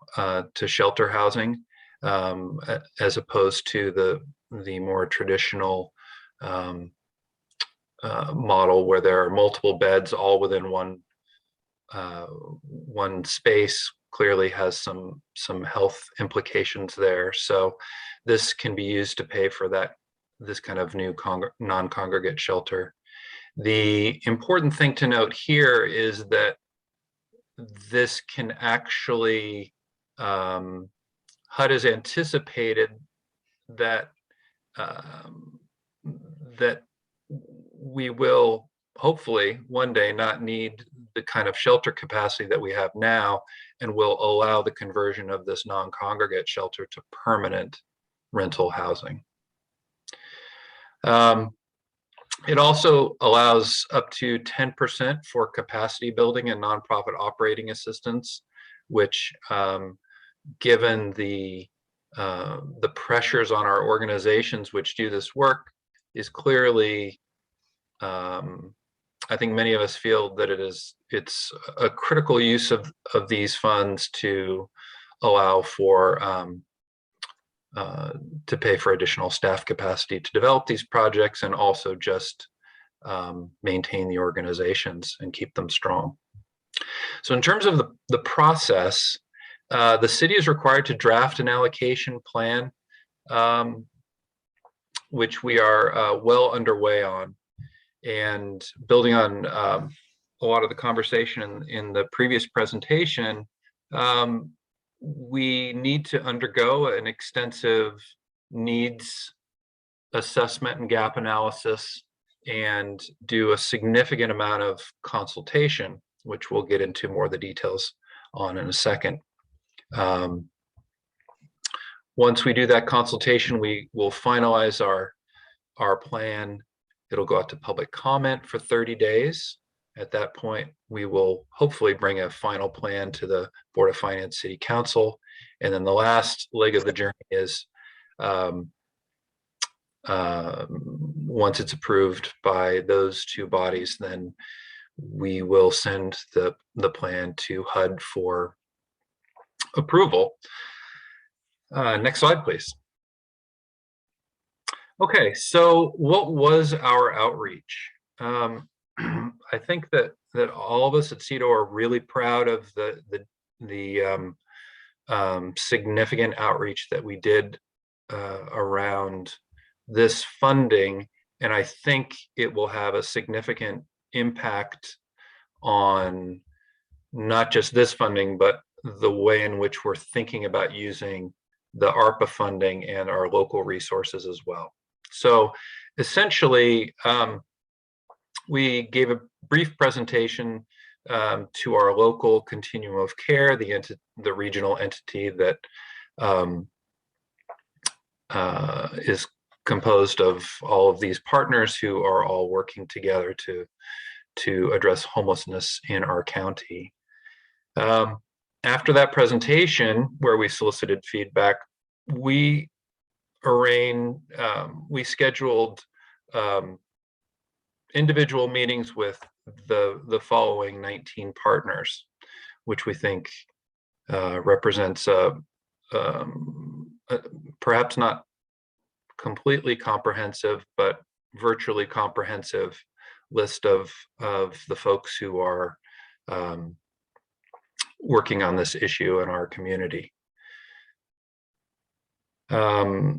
shelter housing, as opposed to the more traditional model where there are multiple beds all within one space. Clearly has some health implications there. So this can be used to pay for this kind of new non-congregate shelter. The important thing to note here is that this can actually, HUD has anticipated that that we will hopefully one day not need the kind of shelter capacity that we have now, and will allow the conversion of this non-congregate shelter to permanent rental housing. It also allows up to 10% for capacity building and nonprofit operating assistance, which, given the pressures on our organizations which do this work, is clearly, I think many of us feel that it's a critical use of these funds to allow for to pay for additional staff capacity to develop these projects, and also just maintain the organizations and keep them strong. So in terms of the process, the city is required to draft an allocation plan, which we are well underway on. And building on a lot of the conversation in the previous presentation, we need to undergo an extensive needs assessment and gap analysis, and do a significant amount of consultation, which we'll get into more of the details on in a second. Once we do that consultation, we will finalize our plan. It'll go out to public comment for 30 days. At that point, we will hopefully bring a final plan to the Board of Finance City Council. And then the last leg of the journey is once it's approved by those two bodies, then we will send the plan to HUD for approval. Next slide, please. Okay, so what was our outreach? I think that all of us at CEDO are really proud of the significant outreach that we did around this funding, and I think it will have a significant impact on not just this funding, but the way in which we're thinking about using the ARPA funding and our local resources as well. So essentially, we gave a brief presentation to our local continuum of care, the regional entity that is composed of all of these partners who are all working together to address homelessness in our county. After that presentation, where we solicited feedback, we scheduled individual meetings with the following 19 partners, which we think represents perhaps not completely comprehensive, but virtually comprehensive list of the folks who are working on this issue in our community. I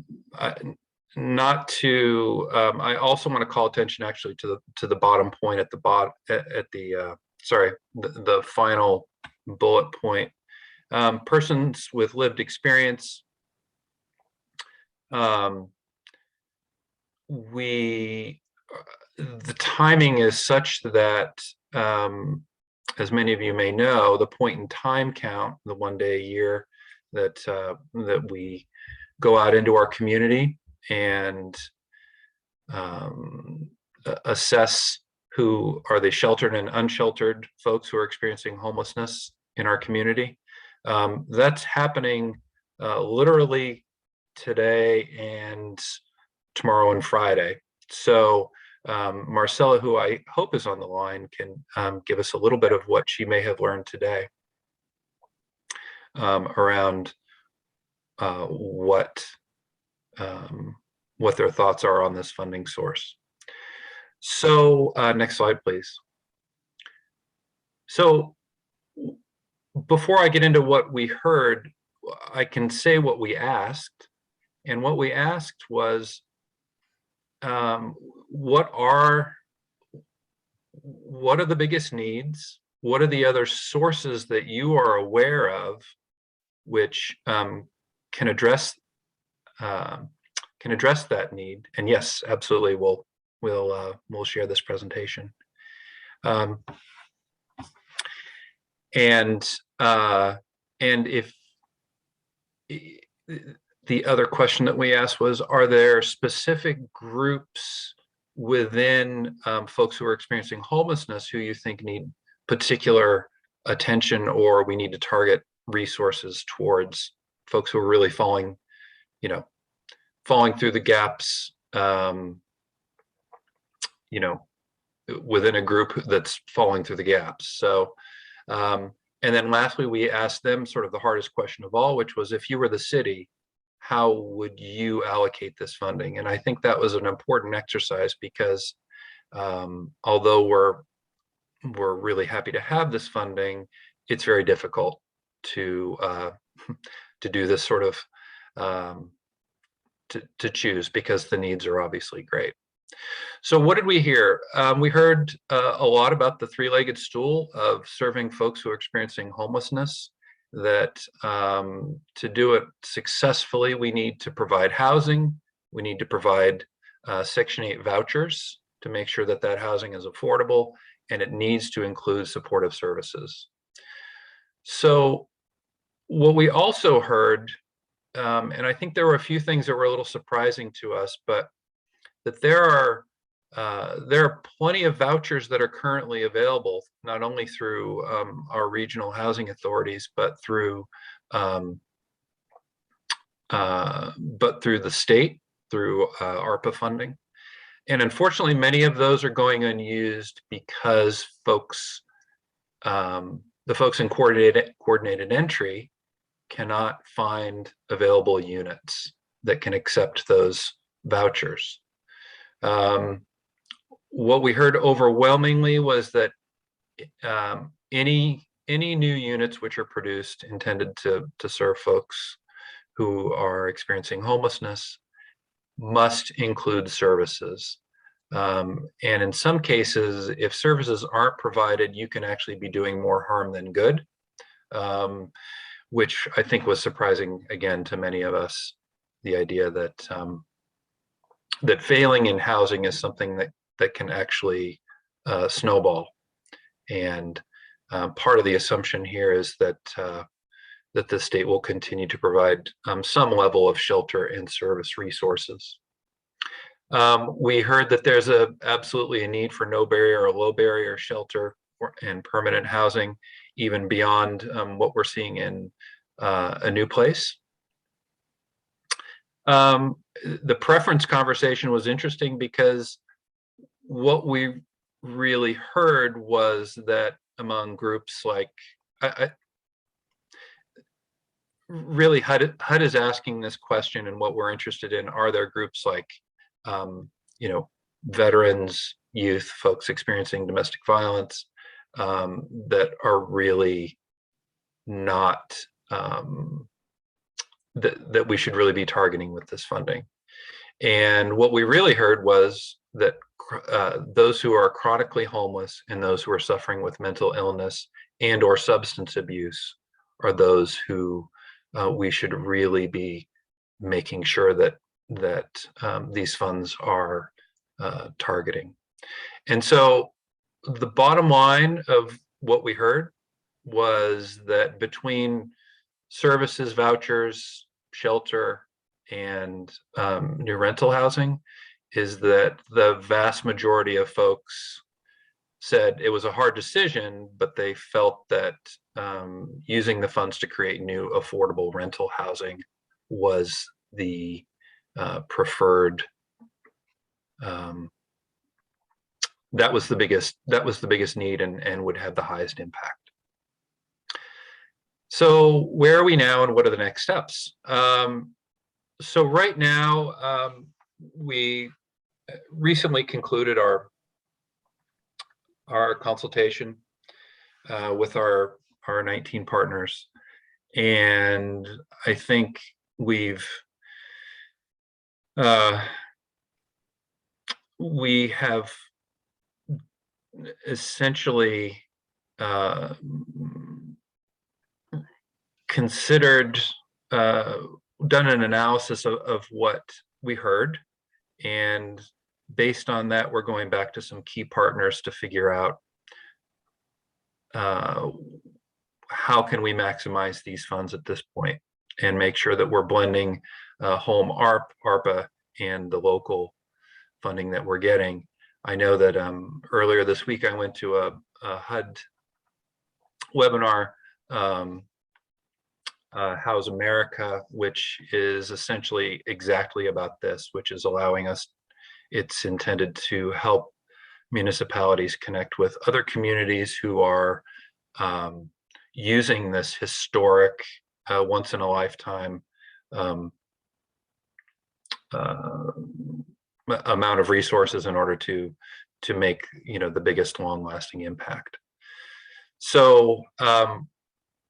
also want to call attention actually to the bottom point at the the final bullet point. Persons with lived experience. The timing is such that, as many of you may know, the point in time count, the 1 day a year that we go out into our community and assess who are the sheltered and unsheltered folks who are experiencing homelessness in our community. That's happening literally today and tomorrow and Friday. So Marcella, who I hope is on the line, can give us a little bit of what she may have learned today around what their thoughts are on this funding source. So next slide, please. So before I get into what we heard, I can say what we asked. And what we asked was, what are the biggest needs? What are the other sources that you are aware of which can address that need? And yes, absolutely, we'll share this presentation. And if the other question that we asked was, are there specific groups within folks who are experiencing homelessness who you think need particular attention, or we need to target resources towards folks who are really falling through the gaps, within a group that's falling through the gaps. So, and then lastly, we asked them sort of the hardest question of all, which was, if you were the city, how would you allocate this funding? And I think that was an important exercise because although we're really happy to have this funding, it's very difficult to do this sort of to choose, because the needs are obviously great. So what did we hear? We heard a lot about the three-legged stool of serving folks who are experiencing homelessness, that to do it successfully, we need to provide housing, we need to provide Section 8 vouchers to make sure that that housing is affordable, and it needs to include supportive services. So what we also heard, and I think there were a few things that were a little surprising to us, but that there are plenty of vouchers that are currently available, not only through our regional housing authorities, but through the state, through ARPA funding. And unfortunately, many of those are going unused because folks, the folks in coordinated entry cannot find available units that can accept those vouchers. What we heard overwhelmingly was that any new units which are produced intended to serve folks who are experiencing homelessness must include services. And in some cases, if services aren't provided, you can actually be doing more harm than good, which I think was surprising again to many of us. The idea that that failing in housing is something that can actually snowball. And part of the assumption here is that that the state will continue to provide some level of shelter and service resources. We heard that there's absolutely a need for no barrier or low barrier shelter and permanent housing, even beyond what we're seeing in a new place. The preference conversation was interesting because what we really heard was that among groups like, really HUD is asking this question, and what we're interested in, are there groups like, veterans, youth, folks experiencing domestic violence, that are really not, that we should really be targeting with this funding. And what we really heard was that those who are chronically homeless and those who are suffering with mental illness and or substance abuse are those who we should really be making sure that these funds are targeting. And so the bottom line of what we heard was that between services, vouchers, shelter, and new rental housing, is that the vast majority of folks said it was a hard decision, but they felt that using the funds to create new affordable rental housing was the preferred. That was the biggest need and would have the highest impact. So where are we now, and what are the next steps? So right now, we recently concluded our consultation with our 19 partners, and I think we have essentially considered, done an analysis of what we heard, and based on that, we're going back to some key partners to figure out how can we maximize these funds at this point and make sure that we're blending home ARPA and the local funding that we're getting. I know that earlier this week I went to a HUD webinar, House America, which is essentially exactly about this, which is allowing us, it's intended to help municipalities connect with other communities who are using this historic, once in a lifetime amount of resources in order to make the biggest long-lasting impact. So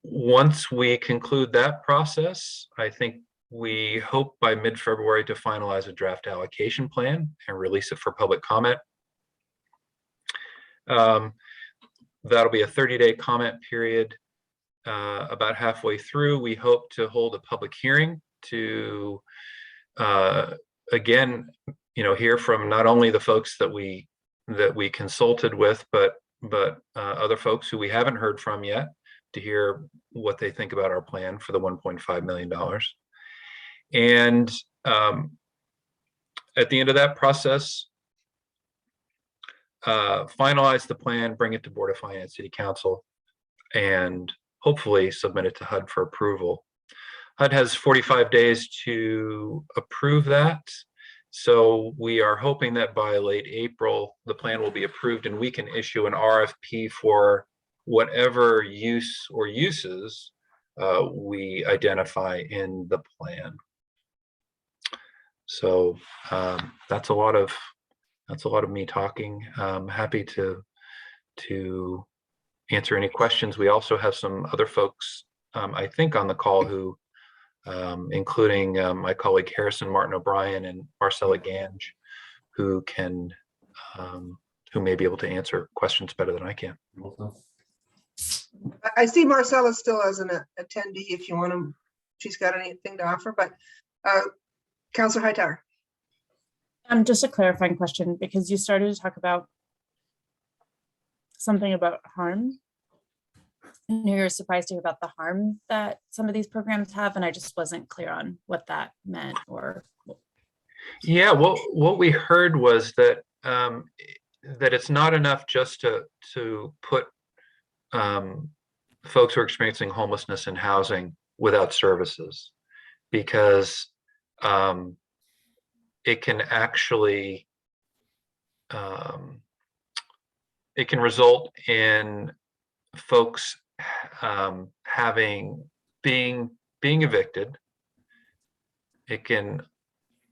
once we conclude that process, I think we hope by mid-February to finalize a draft allocation plan and release it for public comment. That'll be a 30-day comment period. About halfway through, we hope to hold a public hearing to again, hear from not only the folks that we consulted with, but other folks who we haven't heard from yet, to hear what they think about our plan for the $1.5 million. And at the end of that process, finalize the plan, bring it to Board of Finance, City Council, and hopefully submit it to HUD for approval. HUD has 45 days to approve that. So we are hoping that by late April, the plan will be approved and we can issue an RFP for whatever use or uses we identify in the plan. So that's a lot of me talking. I'm happy to answer any questions. We also have some other folks, I think, on the call who, including my colleague Harrison Martin O'Brien and Marcella Gange, who may be able to answer questions better than I can. I see Marcella still as an attendee if you want to, she's got anything to offer, but Councilor Hightower. Just a clarifying question, because you started to talk about something about harm. And you're surprised to hear about the harm that some of these programs have, and I just wasn't clear on what that meant. Or yeah, what we heard was that that it's not enough just to put folks who are experiencing homelessness in housing without services, because it can actually it can result in folks being evicted. It can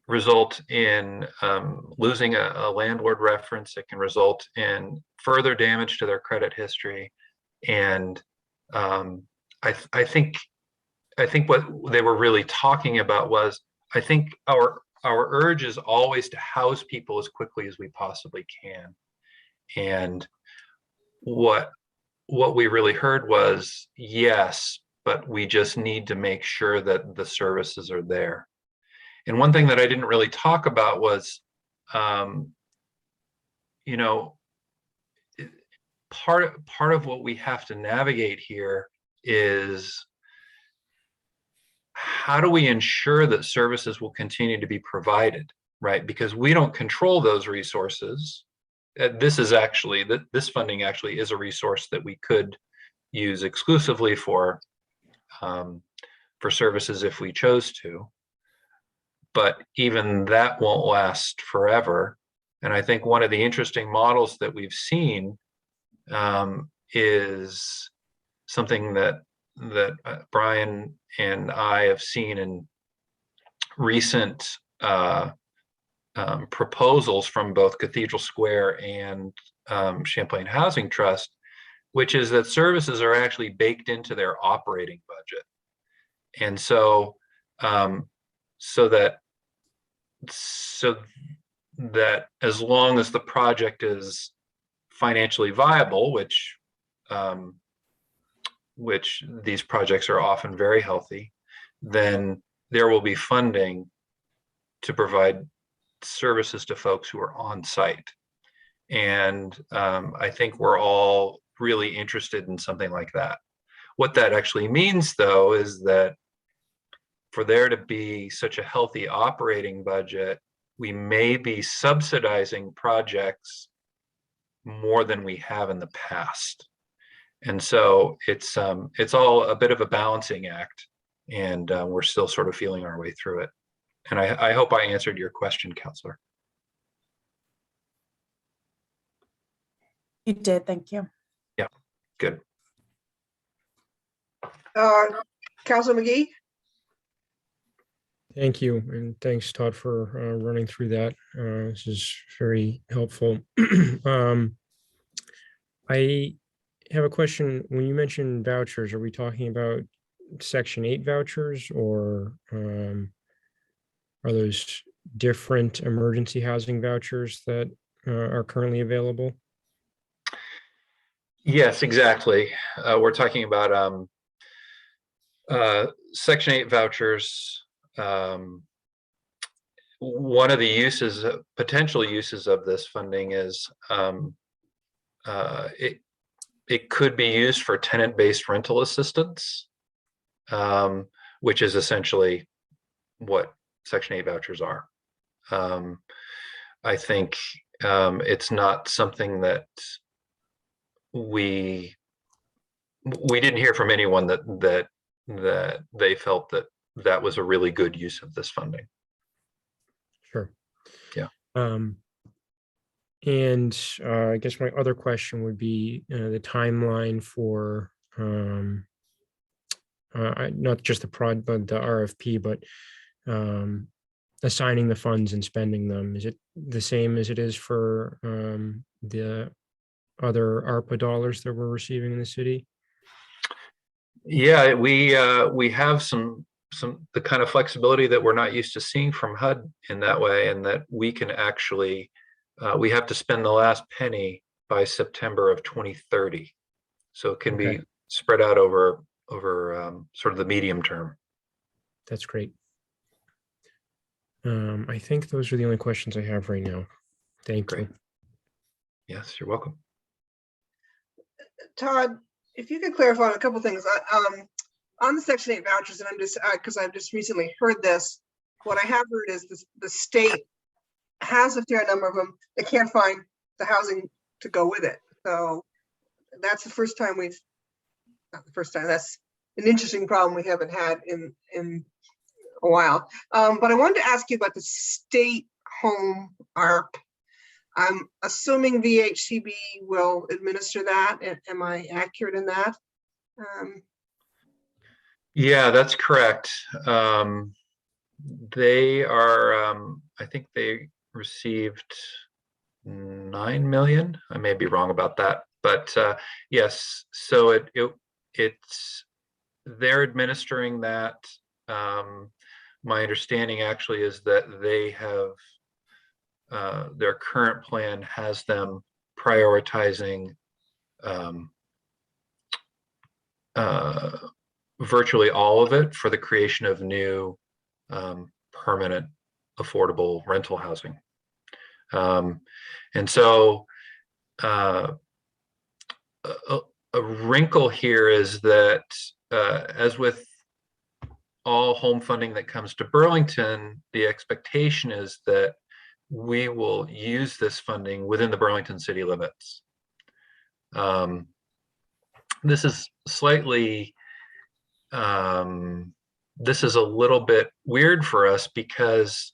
result in losing a landlord reference. It can result in further damage to their credit history. And I think what they were really talking about was, I think our urge is always to house people as quickly as we possibly can. And what we really heard was, yes, but we just need to make sure that the services are there. And one thing that I didn't really talk about was, you know, part of what we have to navigate here is, how do we ensure that services will continue to be provided, right? Because we don't control those resources. This funding actually is a resource that we could use exclusively for services if we chose to. But even that won't last forever. And I think one of the interesting models that we've seen is something that Brian and I have seen in recent proposals from both Cathedral Square and Champlain Housing Trust, which is that services are actually baked into their operating budget. And so so that as long as the project is financially viable, which these projects are often very healthy, then there will be funding to provide services to folks who are on site. And I think we're all really interested in something like that. What that actually means, though, is that for there to be such a healthy operating budget, we may be subsidizing projects more than we have in the past. And so it's all a bit of a balancing act, and we're still sort of feeling our way through it. And I hope I answered your question, Counselor. you did, thank you. Yeah, good. Councilor McGee? Thank you, and thanks, Todd, for running through that. This is very helpful. I have a question. When you mentioned vouchers, are we talking about Section 8 vouchers, or are those different emergency housing vouchers that are currently available? Yes, exactly. We're talking about Section 8 vouchers. One of the potential uses of this funding is it could be used for tenant-based rental assistance, which is essentially what Section 8 vouchers are. I think it's not something that we didn't hear from anyone that they felt that was a really good use of this funding. Sure. Yeah. And I guess my other question would be the timeline for not just the RFP, but assigning the funds and spending them. Is it the same as it is for the other ARPA dollars that we're receiving in the city? Yeah, we have the kind of flexibility that we're not used to seeing from HUD in that way, and that we can actually we have to spend the last penny by September of 2030, so it can Okay. be spread out over sort of the medium term. That's great. I think those are the only questions I have right now. Thank Great. you. Yes, you're welcome. Todd, if you could clarify on a couple things. On the Section 8 vouchers, and I'm just, because I've just recently heard this, what I have heard is the state has a fair number of them. They can't find the housing to go with it. So that's the first time not the first time, that's an interesting problem we haven't had in a while. But I wanted to ask you about the state home ARP. I'm assuming VHCB will administer that. Am I accurate in that? Yeah, that's correct. They are, I think they received 9 million. I may be wrong about that, but yes. So it's they're administering that. My understanding actually is that they have their current plan has them prioritizing virtually all of it for the creation of new permanent affordable rental housing. And so a wrinkle here is that as with all home funding that comes to Burlington, the expectation is that we will use this funding within the Burlington city limits. This is slightly, this is a little bit weird for us because,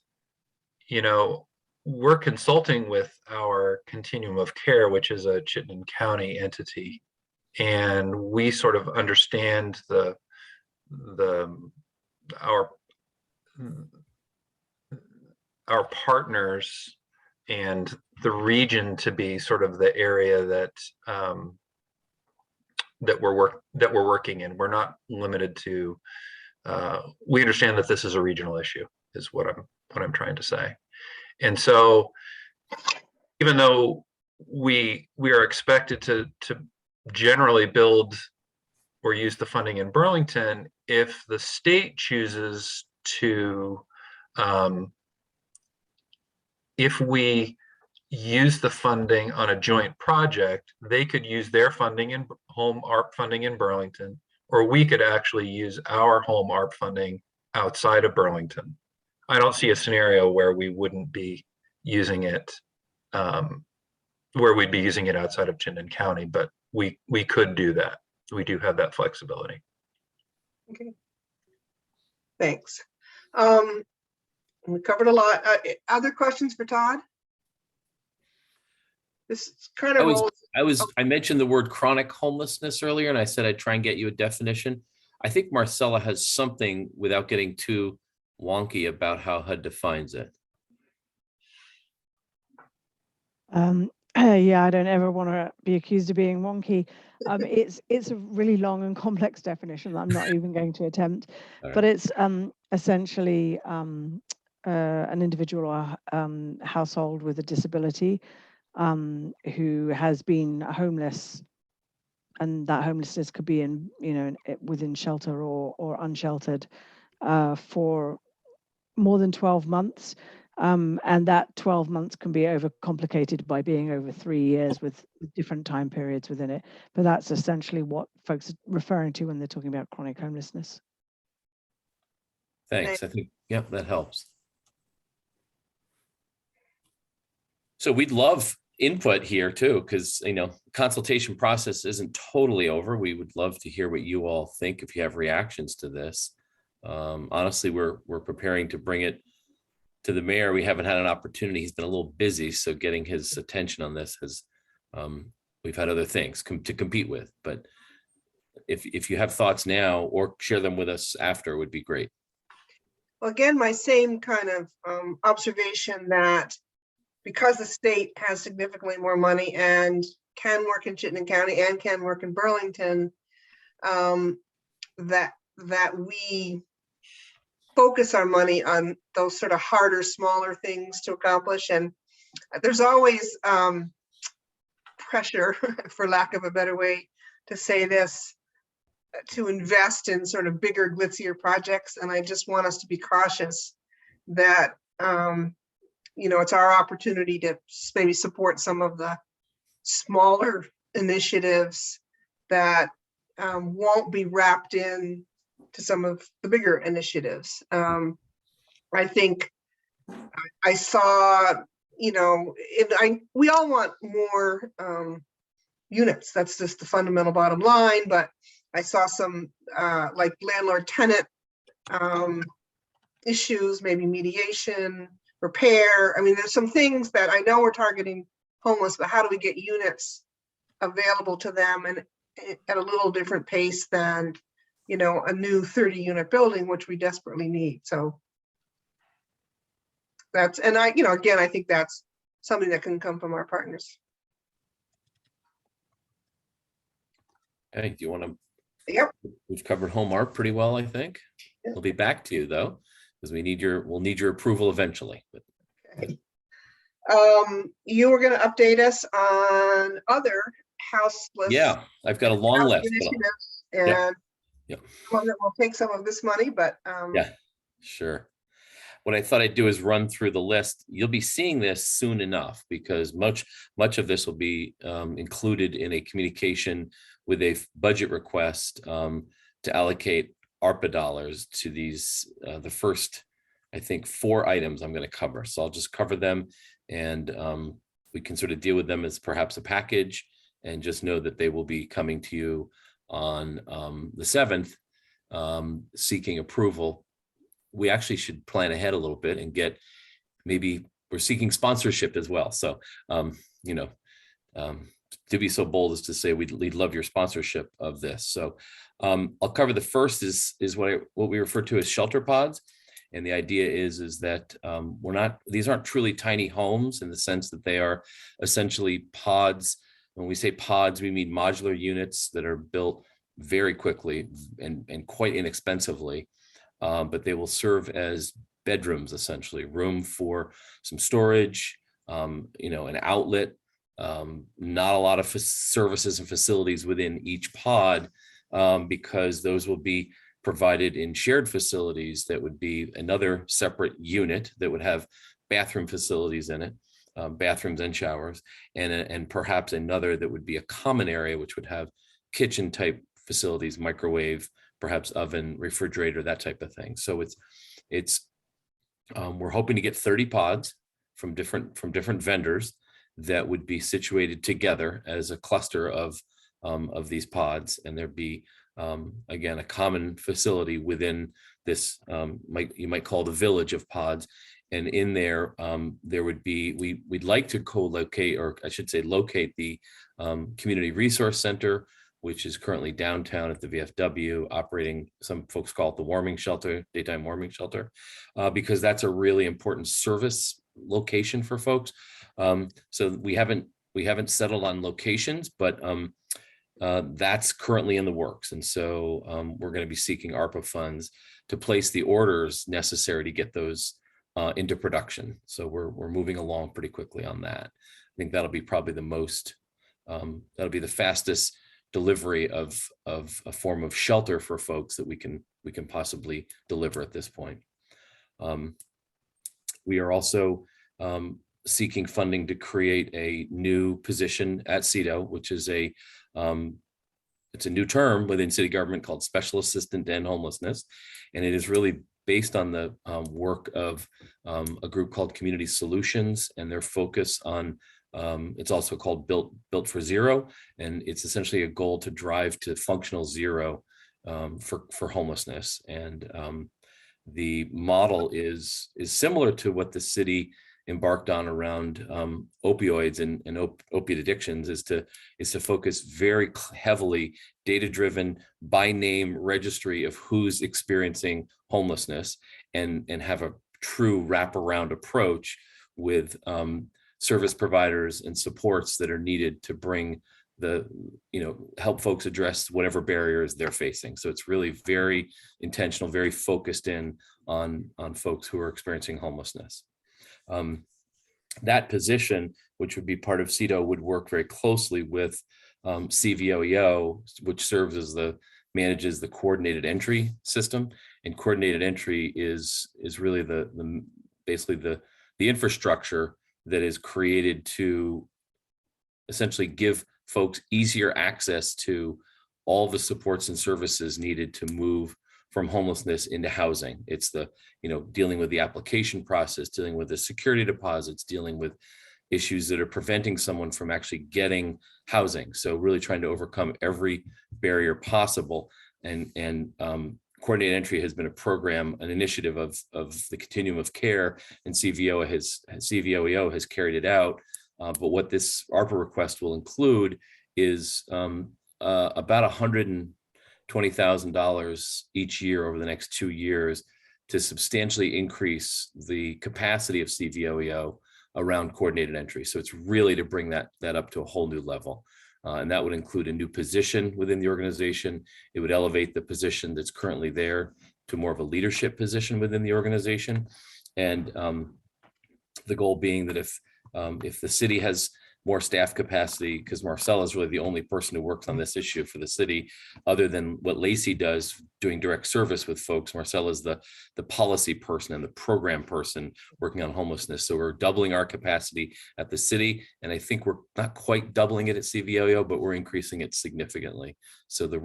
you know, we're consulting with our continuum of care, which is a Chittenden County entity, and we sort of understand our partners and the region to be sort of the area that that we're working in. We're not limited to. We understand that this is a regional issue, is what I'm trying to say. And so, even though we are expected to generally build or use the funding in Burlington, if the state chooses to, if we use the funding on a joint project, they could use their funding in home ARP funding in Burlington, or we could actually use our home ARP funding outside of Burlington. I don't see a scenario where we wouldn't be using it, where we'd be using it outside of Chittenden County, but we could do that. We do have that flexibility. Okay. Thanks. We covered a lot. Other questions for Todd? This kind of rolls. I mentioned the word chronic homelessness earlier, and I said I'd try and get you a definition. I think Marcella has something, without getting too wonky, about how HUD defines it. Yeah, I don't ever want to be accused of being wonky. It's a really long and complex definition that I'm not even going to attempt. Right. But it's essentially an individual or household with a disability who has been homeless, and that homelessness could be in, within shelter or unsheltered for more than 12 months. And that 12 months can be overcomplicated by being over 3 years with different time periods within it. But that's essentially what folks are referring to when they're talking about chronic homelessness. Thanks. I think, yep, that helps. So we'd love input here too, because, you know, consultation process isn't totally over. We would love to hear what you all think if you have reactions to this. Honestly, we're preparing to bring it to the mayor. We haven't had an opportunity. He's been a little busy, so getting his attention on this has, we've had other things to compete with. But if you have thoughts now or share them with us after, would be great. Well, again, my same kind of observation that because the state has significantly more money and can work in Chittenden County and can work in Burlington, that we focus our money on those sort of harder, smaller things to accomplish. And there's always pressure, for lack of a better way to say this, to invest in sort of bigger, glitzier projects. And I just want us to be cautious that, you know, it's our opportunity to maybe support some of the smaller initiatives that won't be wrapped in to some of the bigger initiatives. I think I saw, you know, we all want more units. That's just the fundamental bottom line. But I saw some like landlord-tenant issues, maybe mediation, repair. I mean, there's some things that I know we're targeting homeless, but how do we get units available to them and at a little different pace than, you know, a new 30-unit building, which we desperately need. So that's, and I, you know, again, I think that's something that can come from our partners. Okay, do you want to? Yep. We've covered home art pretty well, I think. Yep. We'll be back to you though, because we'll need your approval eventually. Okay. You were going to update us on other houseless. Yeah, I've got a long list. And yeah. One that will take some of this money, but yeah, sure. What I thought I'd do is run through the list. You'll be seeing this soon enough because much of this will be included in a communication with a budget request to allocate ARPA dollars to these, the first, I think, 4 items I'm going to cover. So I'll just cover them and we can sort of deal with them as perhaps a package and just know that they will be coming to you on the 7th, seeking approval. We actually should plan ahead a little bit and get, maybe we're seeking sponsorship as well. So, you know, to be so bold as to say we'd love your sponsorship of this. So I'll cover the first is what we refer to as shelter pods. And the idea is that these aren't truly tiny homes in the sense that they are essentially pods. When we say pods, we mean modular units that are built very quickly and quite inexpensively. But they will serve as bedrooms, essentially, room for some storage, you know, an outlet, not a lot of services and facilities within each pod, because those will be provided in shared facilities that would be another separate unit that would have bathroom facilities in it, bathrooms and showers, and perhaps another that would be a common area, which would have kitchen type facilities, microwave, perhaps oven, refrigerator, that type of thing. So we're hoping to get 30 pods from different vendors that would be situated together as a cluster of these pods, and there'd be again a common facility within this you might call the village of pods. And in there would be, we'd like to co-locate, or I should say locate, the community resource center, which is currently downtown at the VFW, operating, some folks call it the warming shelter, daytime warming shelter, because that's a really important service location for folks. So we haven't settled on locations, but that's currently in the works. And so we're going to be seeking ARPA funds to place the orders necessary to get those into production. So we're moving along pretty quickly on that. I think that'll be probably the most, that'll be the fastest delivery of a form of shelter for folks that we can possibly deliver at this point. We are also seeking funding to create a new position at CEDO, which is it's a new term within city government called Special Assistant to End Homelessness. And it is really based on the work of a group called Community Solutions and their focus on, it's also called Built for Zero. And it's essentially a goal to drive to functional zero for homelessness. And the model is similar to what the city embarked on around opioids and opiate addictions, is to focus very heavily data-driven by name registry of who's experiencing homelessness and have a true wraparound approach with service providers and supports that are needed to bring help folks address whatever barriers they're facing. So it's really very intentional, very focused in on folks who are experiencing homelessness. That position, which would be part of CEDO, would work very closely with CVOEO, which manages the coordinated entry system. And coordinated entry is really basically the infrastructure that is created to essentially give folks easier access to all the supports and services needed to move from homelessness into housing. It's dealing with the application process, dealing with the security deposits, dealing with issues that are preventing someone from actually getting housing. So really trying to overcome every barrier possible. And coordinated entry has been a program, an initiative of the continuum of care, and CVOEO has carried it out. But what this ARPA request will include is about $120,000 each year over the next 2 years to substantially increase the capacity of CVOEO around coordinated entry. So it's really to bring that up to a whole new level. And that would include a new position within the organization. It would elevate the position that's currently there to more of a leadership position within the organization. And the goal being that if the city has more staff capacity, because Marcella is really the only person who works on this issue for the city, other than what Lacey does doing direct service with folks. Marcella is the policy person and the program person working on homelessness. So we're doubling our capacity at the city. And I think we're not quite doubling it at CVOEO, but we're increasing it significantly. So the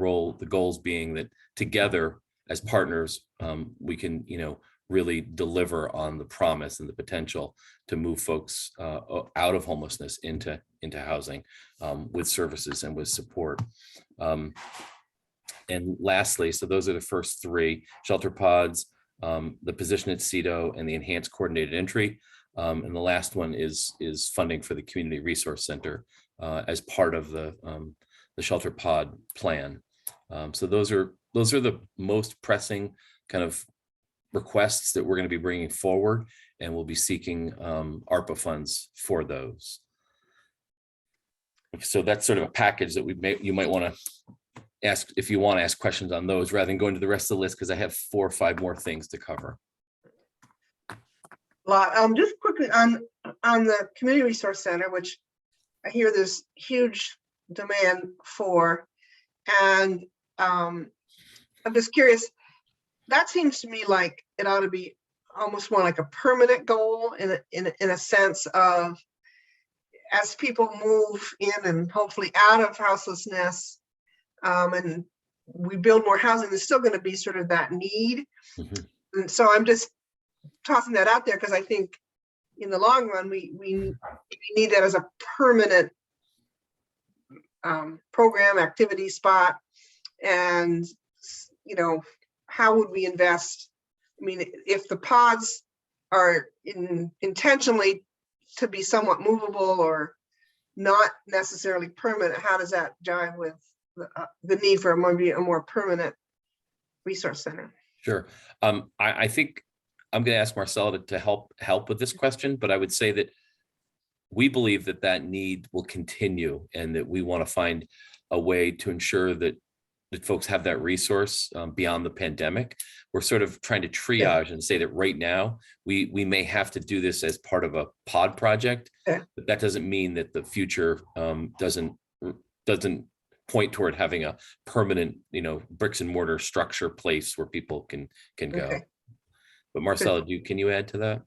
goals being that together as partners, we can, really deliver on the promise and the potential to move folks out of homelessness into housing with services and with support. And lastly, so those are the first three: shelter pods, the position at CEDO, and the enhanced coordinated entry. And the last one is funding for the Community Resource Center as part of the shelter pod plan. So those are the most pressing kind of requests that we're going to be bringing forward, and we'll be seeking ARPA funds for those. So that's sort of a package that you might want to ask if you want to ask questions on those, rather than going to the rest of the list, because I have 4 or 5 more things to cover. Just quickly on the Community Resource Center, which I hear there's huge demand for, and I'm just curious. That seems to me like it ought to be almost more like a permanent goal in a sense of, as people move in and hopefully out of houselessness, and we build more housing, there's still going to be sort of that need. Mm-hmm. And so I'm just tossing that out there because I think in the long run, we need that as a permanent program, activity spot. And, how would we invest? I mean, if the pods are intentionally to be somewhat movable or not necessarily permanent, how does that jive with the need for maybe a more permanent resource center? Sure. I think I'm going to ask Marcella to help with this question, but I would say that we believe that need will continue, and that we want to find a way to ensure that folks have that resource beyond the pandemic. We're sort of trying to triage and say that right now we may have to do this as part of a pod project, but that doesn't mean that the future doesn't point toward having a permanent, bricks and mortar structure place where people can go. But Marcella, can you add to that?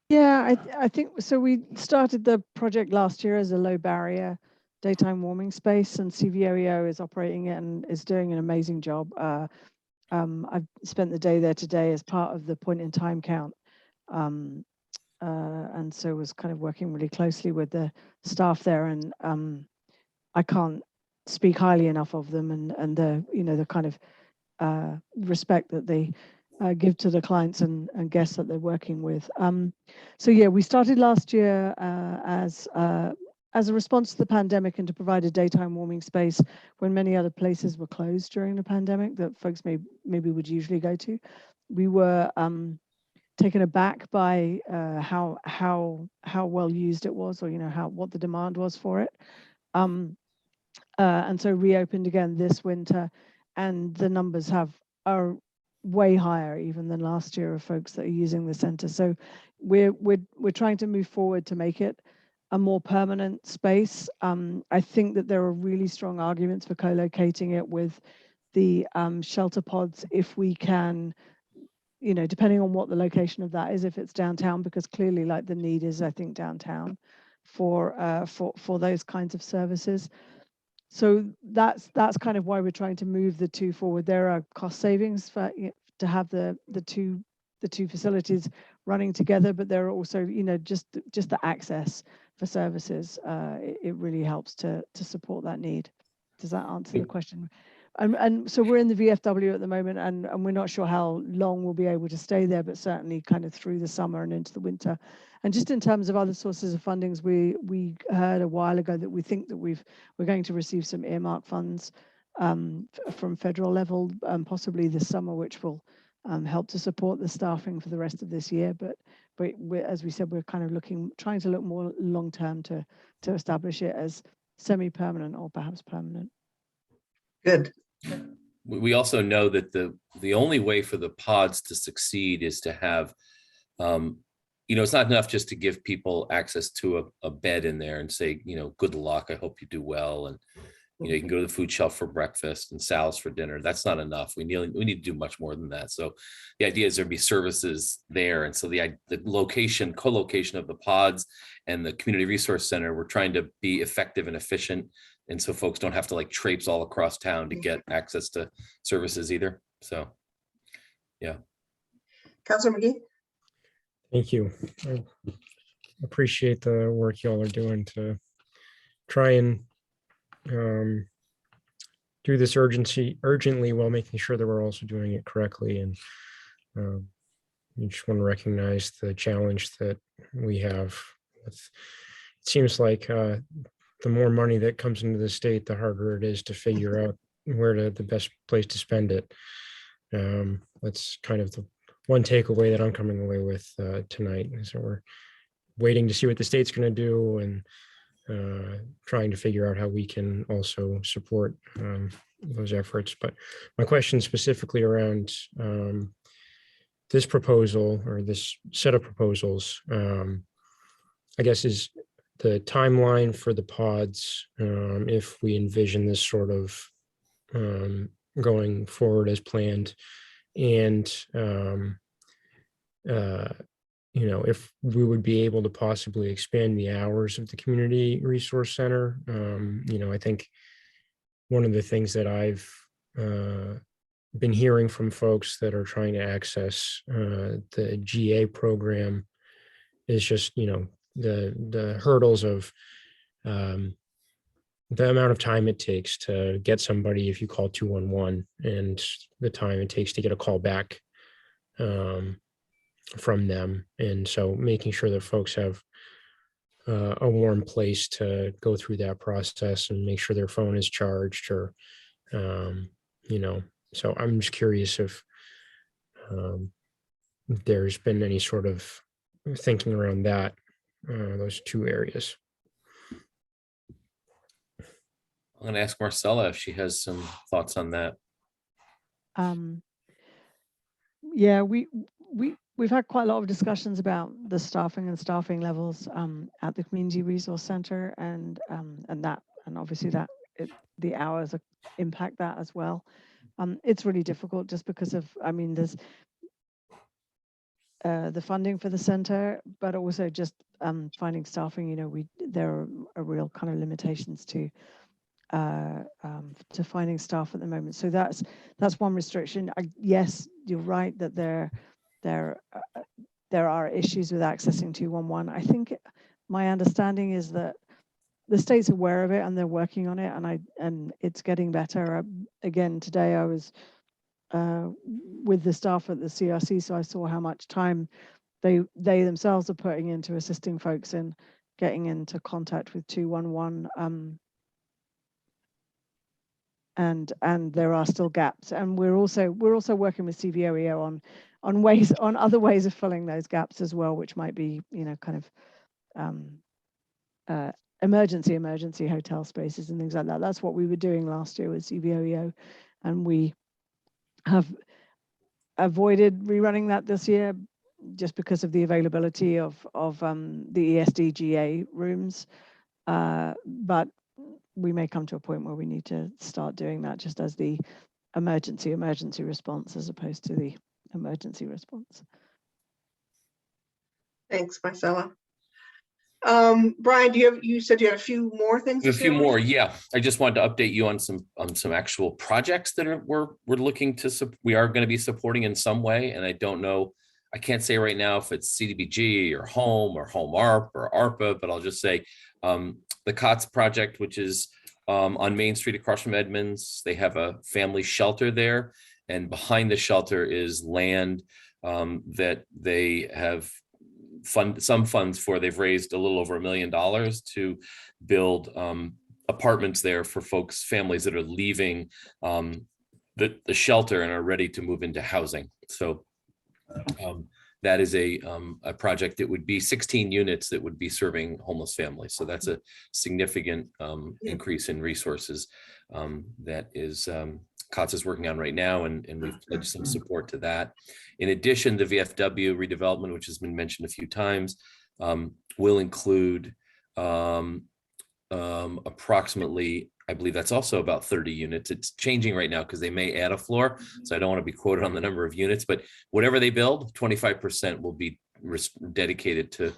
Yeah, I think so. We started the project last year as a low barrier daytime warming space, and CVOEO is operating it and is doing an amazing job. I've spent the day there today as part of the point in time count. And so was kind of working really closely with the staff there, and I can't speak highly enough of them and the, you know, the kind of respect that they give to the clients and guests that they're working with. So yeah, we started last year as a response to the pandemic and to provide a daytime warming space when many other places were closed during the pandemic that folks maybe would usually go to. We were taken aback by how well used it was, or, you know, what the demand was for it. And so reopened again this winter, and the numbers are way higher even than last year of folks that are using the center. So we're trying to move forward to make it a more permanent space. I think that there are really strong arguments for co-locating it with the shelter pods if we can, you know, depending on what the location of that is, if it's downtown, because clearly, like, the need is, I think, downtown for those kinds of services. So that's kind of why we're trying to move the two forward. There are cost savings for to have the two facilities running together, but there are also, you know, just the access for services. It really helps to support that need. Does that answer the question? And so we're in the VFW at the moment, and we're not sure how long we'll be able to stay there, but certainly kind of through the summer and into the winter. And just in terms of other sources of fundings, we heard a while ago that we think that we're going to receive some earmark funds from federal level, possibly this summer, which will help to support the staffing for the rest of this year. But as we said, we're kind of trying to look more long term to establish it as semi-permanent or perhaps permanent. Good. We also know that the only way for the pods to succeed is to have, you know, it's not enough just to give people access to a bed in there and say, you know, good luck, I hope you do well, and you know, you can go to the food shelf for breakfast and salads for dinner. That's not enough. We need to do much more than that. So the idea is there'd be services there, and so the co-location of the pods and the community resource center, we're trying to be effective and efficient, and so folks don't have to like traipse all across town to get access to services either. So yeah. Councilor McGee? Thank you. I appreciate the work y'all are doing to try and do this urgently while making sure that we're also doing it correctly. And you just want to recognize the challenge that we have. It seems like the more money that comes into the state, the harder it is to figure out where the best place to spend it. That's kind of the one takeaway that I'm coming away with tonight. So we're waiting to see what the state's going to do, and trying to figure out how we can also support those efforts. But my question specifically around this proposal, or this set of proposals, I guess, is the timeline for the pods, if we envision this sort of going forward as planned, and you know, if we would be able to possibly expand the hours of the community resource center. You know, I think one of the things that I've been hearing from folks that are trying to access the GA program is just, you know, the hurdles of the amount of time it takes to get somebody if you call 211, and the time it takes to get a call back from them. And so making sure that folks have a warm place to go through that process and make sure their phone is charged, or you know, so I'm just curious if there's been any sort of thinking around that, those two areas. I'm going to ask Marcella if she has some thoughts on that. Yeah, we've had quite a lot of discussions about the staffing and staffing levels at the Community Resource Center, and obviously the hours impact that as well. It's really difficult just because of, I mean, the funding for the center, but also just finding staffing. There are real kind of limitations to finding staff at the moment. So that's one restriction. Yes, you're right that there are issues with accessing 211. I think my understanding is that the state's aware of it and they're working on it, and it's getting better. Again, today I was with the staff at the CRC, so I saw how much time they themselves are putting into assisting folks in getting into contact with 211. And there are still gaps, and we're also working with CVOEO on other ways of filling those gaps as well, which might be kind of emergency hotel spaces and things like that. That's what we were doing last year with CVOEO, and we have avoided rerunning that this year just because of the availability of the ESDGA rooms, but we may come to a point where we need to start doing that just as the emergency response as opposed to the emergency response. Thanks, Marcella. Brian, you said you had a few more things? A few more, yeah. I just wanted to update you on some actual projects that we're looking to, we are going to be supporting in some way. And I don't know, I can't say right now if it's CDBG or Home ARP or ARPA, but I'll just say the COTS project, which is on Main Street across from Edmonds. They have a family shelter there, and behind the shelter is land that they have some funds for. They've raised a little over $1 million to build apartments there for folks, families that are leaving the shelter and are ready to move into housing. So that is a project that would be 16 units that would be serving homeless families. So that's a significant increase in resources that is COTS is working on right now, and we've pledged some support to that. In addition, the VFW redevelopment, which has been mentioned a few times, will include approximately, I believe that's also about 30 units. It's changing right now because they may add a floor, so I don't want to be quoted on the number of units, but whatever they build, 25% will be dedicated to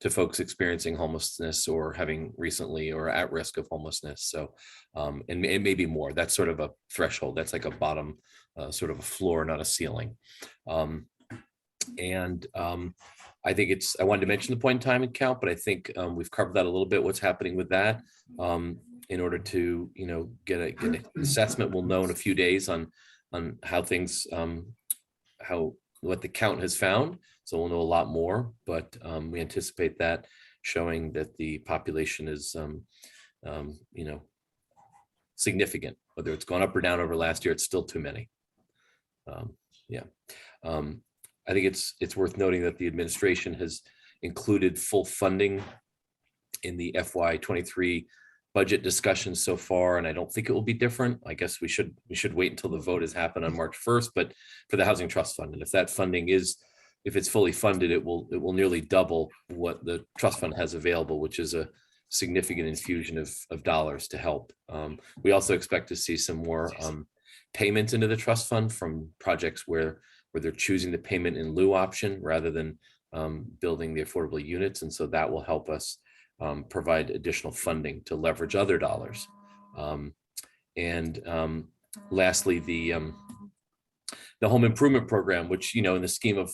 folks experiencing homelessness or having recently or at risk of homelessness. So, and it may be more. That's sort of a threshold. That's like a bottom, sort of a floor, not a ceiling. I think I wanted to mention the point in time and count, but I think we've covered that a little bit, what's happening with that. In order to, get an assessment, we'll know in a few days on how things, what the count has found. So we'll know a lot more, but we anticipate that showing that the population is, significant. Whether it's gone up or down over last year, it's still too many. I think it's worth noting that the administration has included full funding in the FY23 budget discussions so far, and I don't think it will be different. I guess we should wait until the vote has happened on March 1st, but for the Housing Trust Fund, and if that funding if it's fully funded, it will nearly double what the trust fund has available, which is a significant infusion of dollars to help. We also expect to see some more payments into the trust fund from projects where they're choosing the payment in lieu option rather than building the affordable units. And so that will help us provide additional funding to leverage other dollars. Lastly, the home improvement program, which, in the scheme of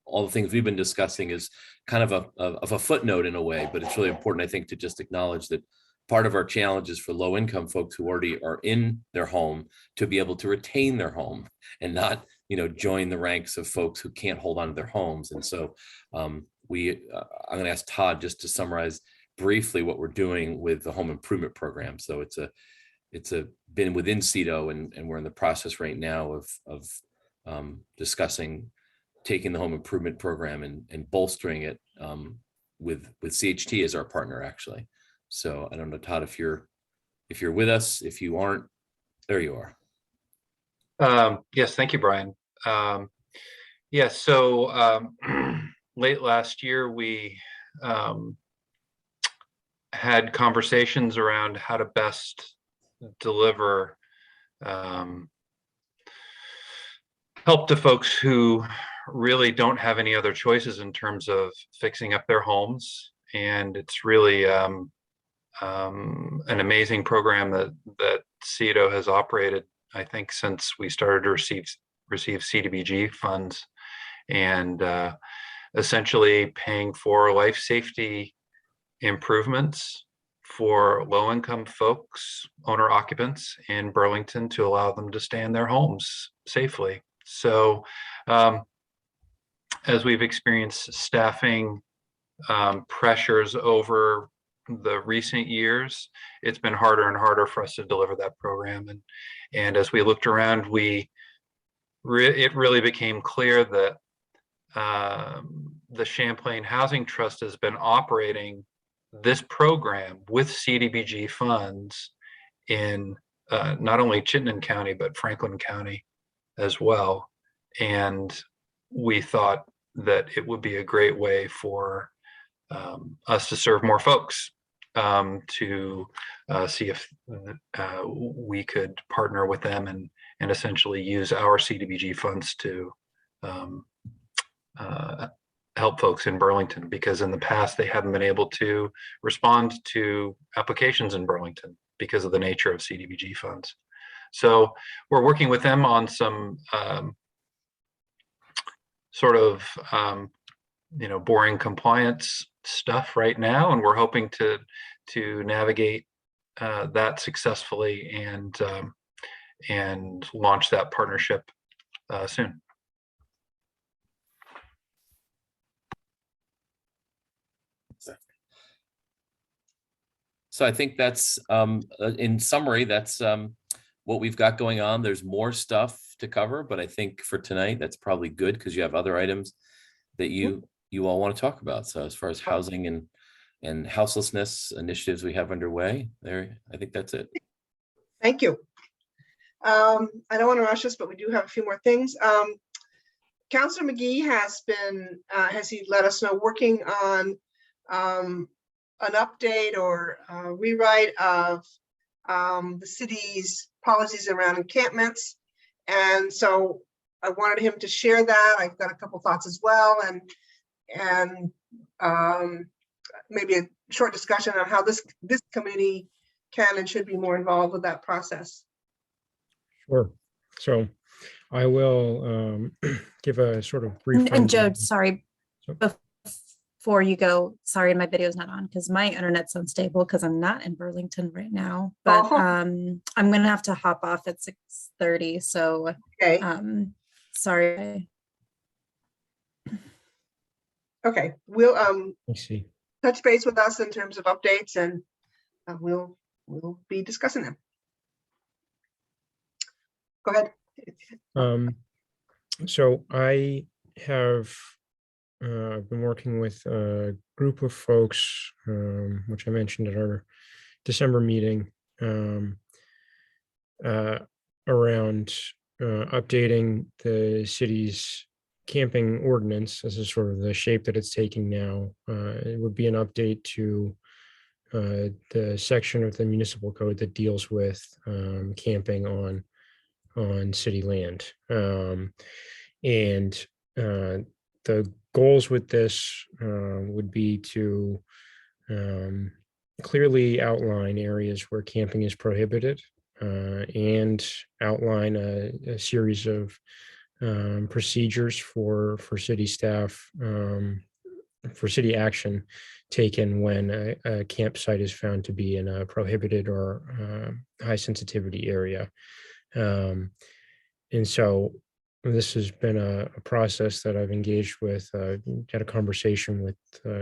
all the things we've been discussing, is kind of a footnote in a way, but it's really important, I think, to just acknowledge that part of our challenge is for low income folks who already are in their home to be able to retain their home and not, join the ranks of folks who can't hold on to their homes. And so I'm going to ask Todd just to summarize briefly what we're doing with the home improvement program. So it's been within CEDO, and we're in the process right now of discussing taking the home improvement program and bolstering it with CHT as our partner, actually. So I don't know, Todd, if you're with us. If you aren't, there you are. Yes, thank you, Brian. So late last year, we had conversations around how to best deliver help to folks who really don't have any other choices in terms of fixing up their homes. And it's really an amazing program that CEDO has operated, I think, since we started to receive CDBG funds, and essentially paying for life safety improvements for low-income folks, owner occupants in Burlington, to allow them to stay in their homes safely. So as we've experienced staffing pressures over the recent years, it's been harder and harder for us to deliver that program. And as we looked around, it really became clear that the Champlain Housing Trust has been operating this program with CDBG funds in not only Chittenden County, but Franklin County as well. And we thought that it would be a great way for us to serve more folks, to see if we could partner with them and essentially use our CDBG funds to help folks in Burlington, because in the past they haven't been able to respond to applications in Burlington because of the nature of CDBG funds. So we're working with them on some sort of boring compliance stuff right now, and we're hoping to navigate that successfully and launch that partnership soon. So I think that's, in summary, that's what we've got going on. There's more stuff to cover, but I think for tonight, that's probably good, because you have other items that you all want to talk about. So as far as housing and houselessness initiatives we have underway there, I think that's it. Thank you. I don't want to rush us, but we do have a few more things. Councillor McGee has been, has he let us know, working on an update or rewrite of the city's policies around encampments. And so I wanted him to share that. I've got a couple thoughts as well, and maybe a short discussion on how this committee can and should be more involved with that process. Sure. So I will give a sort of brief. And Joe, sorry, So- before you go, sorry, my video's not on because my internet's unstable because I'm not in Burlington right now, but I'm gonna have to hop off at 6:30. So Okay. Sorry. Okay. We'll Let's see. touch base with us in terms of updates, and we'll be discussing them. Go ahead. So I have been working with a group of folks, which I mentioned at our December meeting, around updating the city's camping ordinance. This is sort of the shape that it's taking now. It would be an update to the section of the municipal code that deals with camping on city land. And the goals with this would be to clearly outline areas where camping is prohibited, and outline a series of procedures for city staff, for city action taken when a campsite is found to be in a prohibited or high sensitivity area. And so this has been a process that I've engaged with, had a conversation with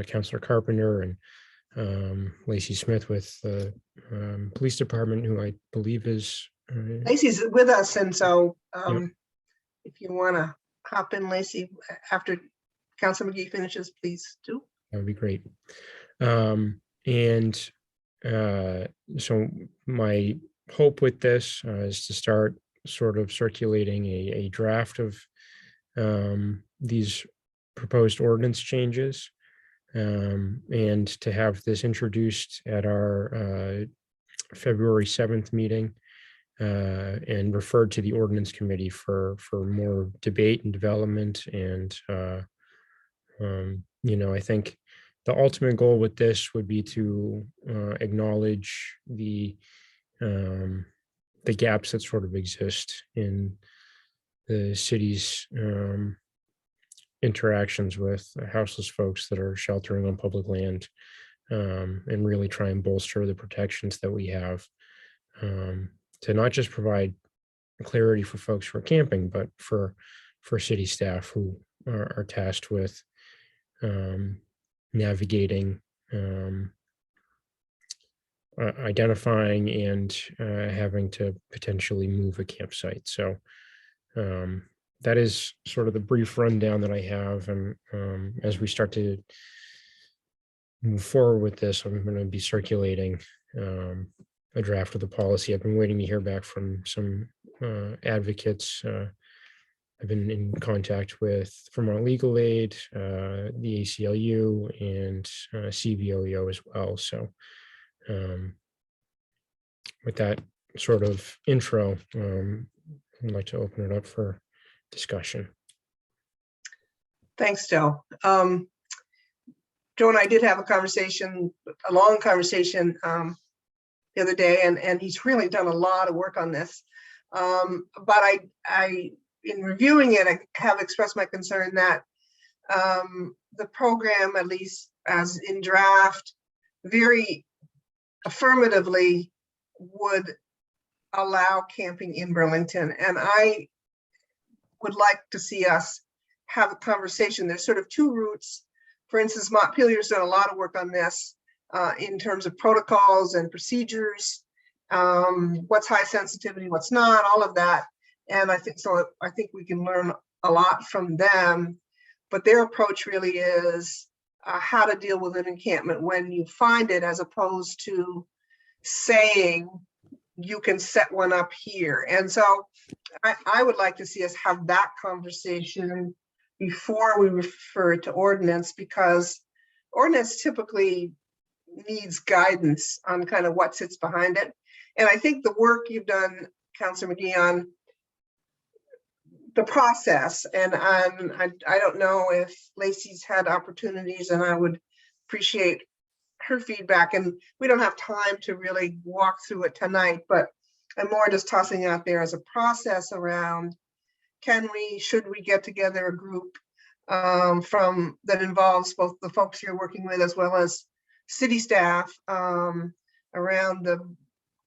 Councillor Carpenter and Lacey Smith with the police department, who I believe is. Lacey's with us, and so Yep. if you want to hop in, Lacey, after Councilor McGee finishes, please do. That would be great. So my hope with this is to start sort of circulating a draft of these proposed ordinance changes, and to have this introduced at our February 7th meeting, and referred to the ordinance committee for more debate and development. And I think the ultimate goal with this would be to acknowledge the gaps that sort of exist in the city's interactions with houseless folks that are sheltering on public land, and really try and bolster the protections that we have, to not just provide clarity for folks who are camping, but for city staff who are tasked with navigating, identifying, and having to potentially move a campsite. So that is sort of the brief rundown that I have. And as we start to move forward with this, I'm going to be circulating a draft of the policy. I've been waiting to hear back from some advocates. I've been in contact with Vermont Legal Aid, the ACLU, and CVOEO as well. So with that sort of intro, I'd like to open it up for discussion. Thanks, Joe. Joe and I did have a long conversation the other day, and he's really done a lot of work on this. But I, in reviewing it, I have expressed my concern that the program, at least as in draft, very affirmatively would allow camping in Burlington. And I would like to see us have a conversation. There's sort of two routes. For instance, Montpelier's done a lot of work on this in terms of protocols and procedures, what's high sensitivity, what's not, all of that. And I think we can learn a lot from them. But their approach really is how to deal with an encampment when you find it, as opposed to saying you can set one up here. And so I would like to see us have that conversation before we refer it to ordinance, because ordinance typically needs guidance on kind of what sits behind it. And I think the work you've done, Councillor McGee, on the process, and I don't know if Lacey's had opportunities, and I would appreciate her feedback. And we don't have time to really walk through it tonight, but I'm more just tossing out there as a process around, should we get together a group that involves both the folks you're working with as well as city staff around the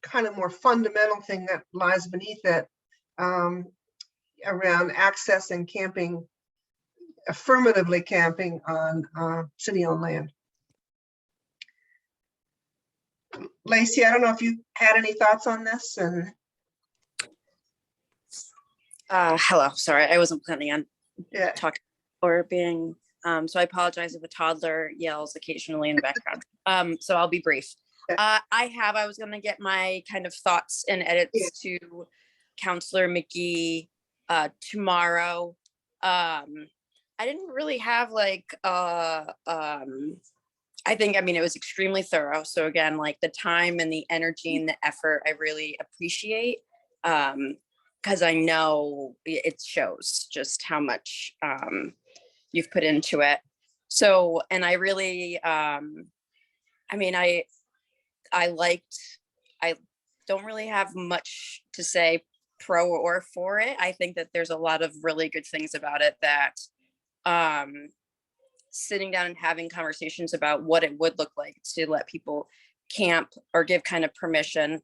kind of more fundamental thing that lies beneath it, around access and camping, affirmatively camping on city-owned land. Lacey, I don't know if you had any thoughts on this. And hello, sorry, I wasn't planning on yeah, talking or being, so I apologize if a toddler yells occasionally in the background. So I'll be brief. I was gonna get my kind of thoughts and edits to Councillor McGee tomorrow. I didn't really have like, I mean, it was extremely thorough. So again, like the time and the energy and the effort, I really appreciate, because I know it shows just how much you've put into it. So, and I really, I mean, I don't really have much to say pro or for it. I think that there's a lot of really good things about it that sitting down and having conversations about what it would look like to let people camp or give kind of permission,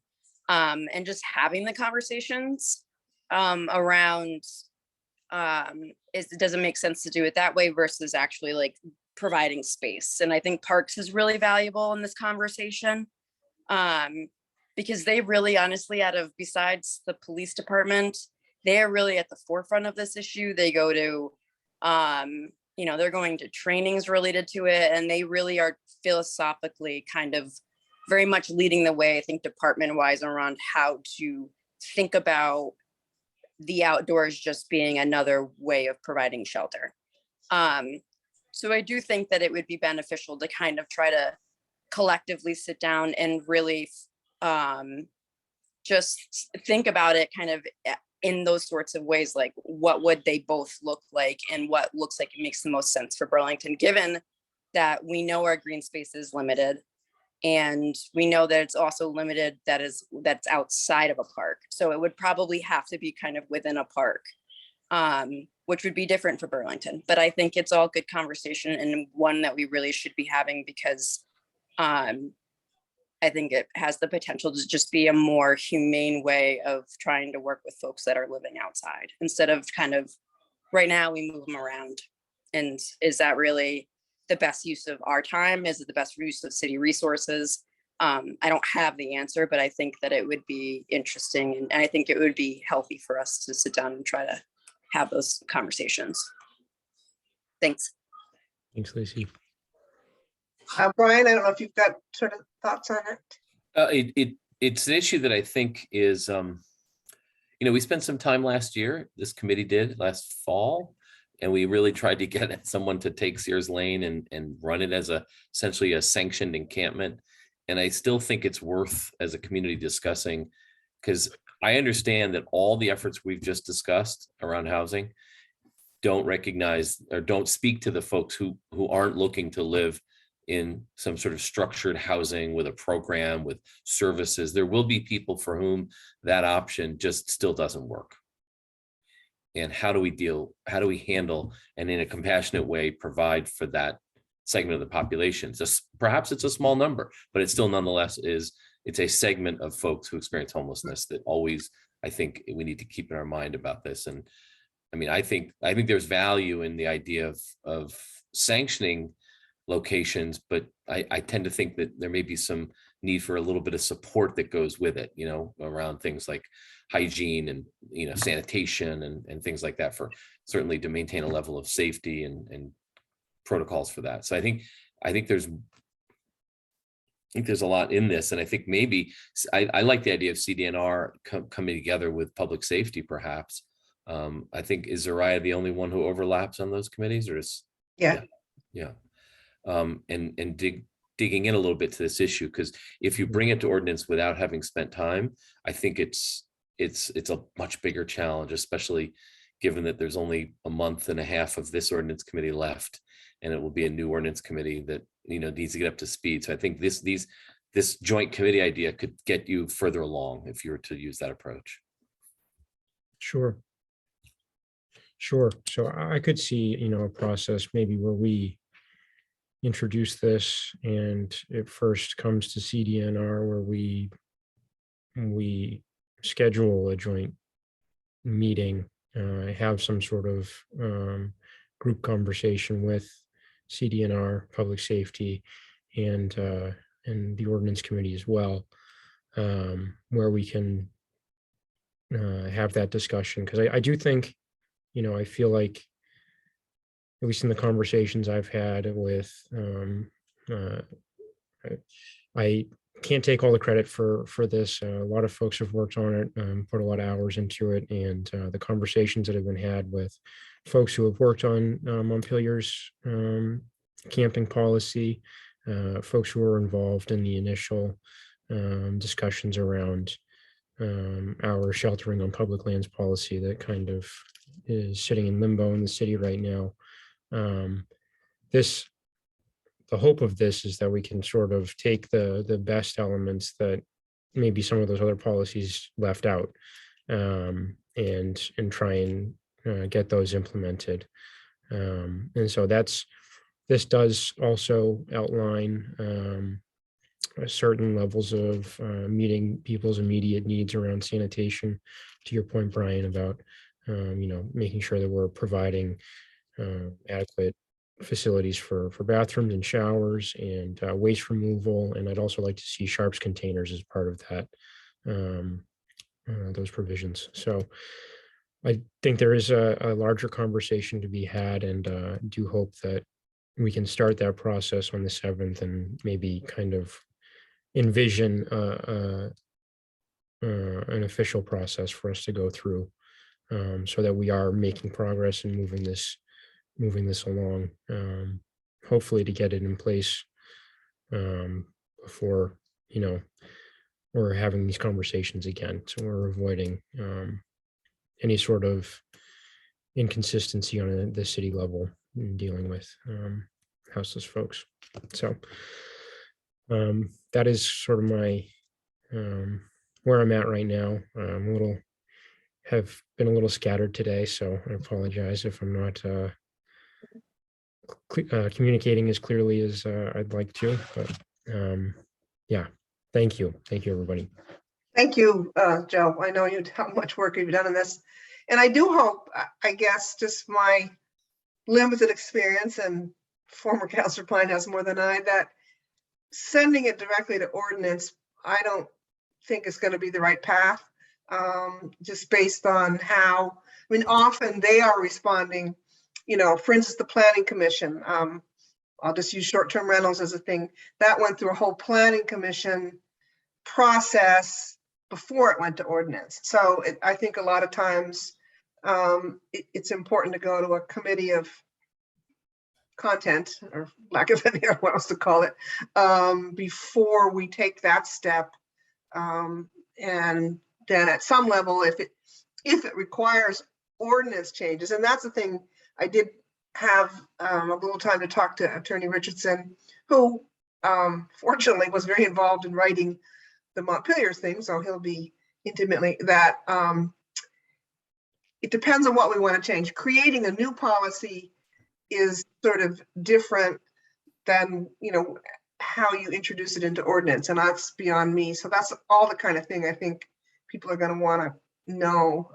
and just having the conversations around it doesn't make sense to do it that way versus actually like providing space. And I think parks is really valuable in this conversation, because they really honestly, besides the police department, they're really at the forefront of this issue. They go to they're going to trainings related to it, and they really are philosophically kind of very much leading the way, I think, department wise, around how to think about the outdoors just being another way of providing shelter. So I do think that it would be beneficial to kind of try to collectively sit down and really just think about it kind of in those sorts of ways, like what would they both look like and what looks like it makes the most sense for Burlington, given that we know our green space is limited and we know that it's also limited that's outside of a park. So it would probably have to be kind of within a park, which would be different for Burlington. But I think it's all good conversation and one that we really should be having because I think it has the potential to just be a more humane way of trying to work with folks that are living outside instead of kind of right now we move them around. And is that really the best use of our time? Is it the best use of city resources? I don't have the answer, but I think that it would be interesting. And I think it would be healthy for us to sit down and try to have those conversations. Thanks. Thanks, Lacey. Brian, I don't know if you've got sort of thoughts on it. It's an issue that I think is, we spent some time last year, this committee did last fall, and we really tried to get someone to take Sears Lane and run it as essentially a sanctioned encampment. And I still think it's worth as a community discussing, because I understand that all the efforts we've just discussed around housing don't recognize or don't speak to the folks who aren't looking to live in some sort of structured housing with a program with services. There will be people for whom that option just still doesn't work. And how do we handle and in a compassionate way provide for that segment of the population? Perhaps it's a small number, but it still nonetheless it's a segment of folks who experience homelessness that always, I think we need to keep in our mind about this. And I mean, I think there's value in the idea of sanctioning locations, but I tend to think that there may be some need for a little bit of support that goes with it, around things like hygiene and, sanitation and things like that, for certainly to maintain a level of safety and protocols for that. So I think there's a lot in this. And I think maybe I like the idea of CDNR coming together with public safety, perhaps. I think, is Zariah the only one who overlaps on those committees, or is? Yeah. And digging in a little bit to this issue, because if you bring it to ordinance without having spent time, I think it's a much bigger challenge, especially given that there's only a month and a half of this ordinance committee left, and it will be a new ordinance committee that needs to get up to speed. So I think this joint committee idea could get you further along if you were to use that approach. Sure. So I could see, a process maybe where we introduce this and it first comes to CDNR, where we schedule a joint meeting, have some sort of group conversation with CDNR, public safety, and the ordinance committee as well, where we can have that discussion. Because I do think, I feel like, at least in the conversations I've had with, I can't take all the credit for this. A lot of folks have worked on it, put a lot of hours into it, and the conversations that have been had with folks who have worked on Montpelier's camping policy, folks who were involved in the initial discussions around our sheltering on public lands policy that kind of is sitting in limbo in the city right now. The hope of this is that we can sort of take the best elements that maybe some of those other policies left out, and try and get those implemented. And so this does also outline certain levels of meeting people's immediate needs around sanitation. To your point, Brian, about making sure that we're providing adequate facilities for bathrooms and showers and waste removal. And I'd also like to see sharps containers as part of that, those provisions. So I think there is a larger conversation to be had, and do hope that we can start that process on the 7th and maybe kind of envision an official process for us to go through, so that we are making progress and moving this along, hopefully to get it in place before we're having these conversations again. So we're avoiding any sort of inconsistency on the city level in dealing with houseless folks. So that is sort of my where I'm at right now. I'm have been a little scattered today, so I apologize if I'm not communicating as clearly as I'd like to. But yeah, thank you, everybody. Thank you, Joe. I know how much work you've done in this. And I do hope, I guess, just my limited experience, and former Councillor Pine has more than I, that sending it directly to ordinance, I don't think is going to be the right path, just based on how, I mean, often they are responding, you know, for instance, the Planning Commission. I'll just use short-term rentals as a thing. That went through a whole Planning Commission process before it went to ordinance. So I think a lot of times it's important to go to a committee of content, or lack of any other what else to call it, before we take that step. And then at some level, if it requires ordinance changes, and that's the thing, I did have a little time to talk to Attorney Richardson, who fortunately was very involved in writing the Montpelier thing, so he'll be intimately that. It depends on what we want to change. Creating a new policy is sort of different than, you know, how you introduce it into ordinance, and that's beyond me. So that's all the kind of thing I think people are going to want to know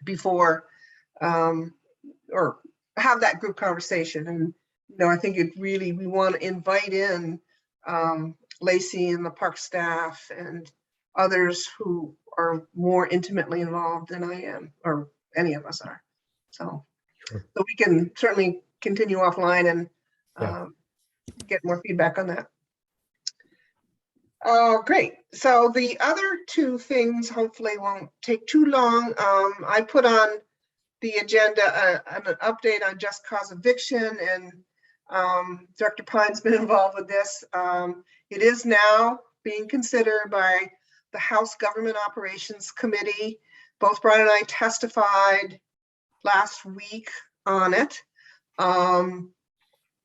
before or have that group conversation. And you know, I think we want to invite in Lacey and the park staff and others who are more intimately involved than I am, or any of us are. So, Sure. So we can certainly continue offline and get more feedback on that. Great. So the other two things hopefully won't take too long. I put on the agenda an update on just cause eviction, and Director Pine's been involved with this. It is now being considered by the House Government Operations Committee. Both Brian and I testified last week on it.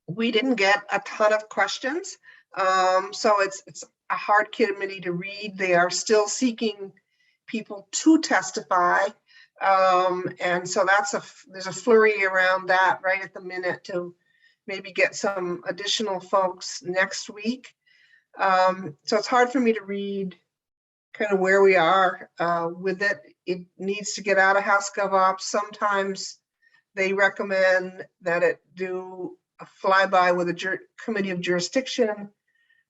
We didn't get a ton of questions, so it's a hard committee to read. They are still seeking people to testify, and so there's a flurry around that right at the minute to maybe get some additional folks next week. So it's hard for me to read kind of where we are with it. It needs to get out of House GovOps. Sometimes they recommend that it do a flyby with a committee of jurisdiction,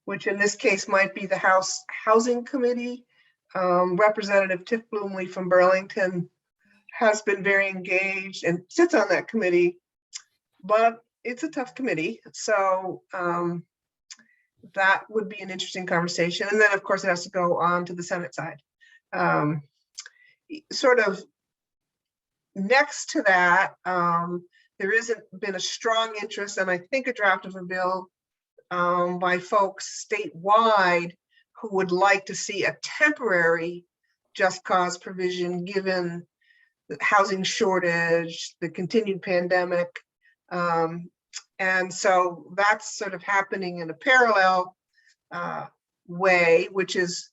which in this case might be the House Housing Committee. Representative Tiff Bloomley from Burlington has been very engaged and sits on that committee, but it's a tough committee. So that would be an interesting conversation. And then of course it has to go on to the Senate side. Sort of next to that, there isn't been a strong interest, and I think a draft of a bill by folks statewide who would like to see a temporary just cause provision given the housing shortage, the continued pandemic. And so that's sort of happening in a parallel way, which is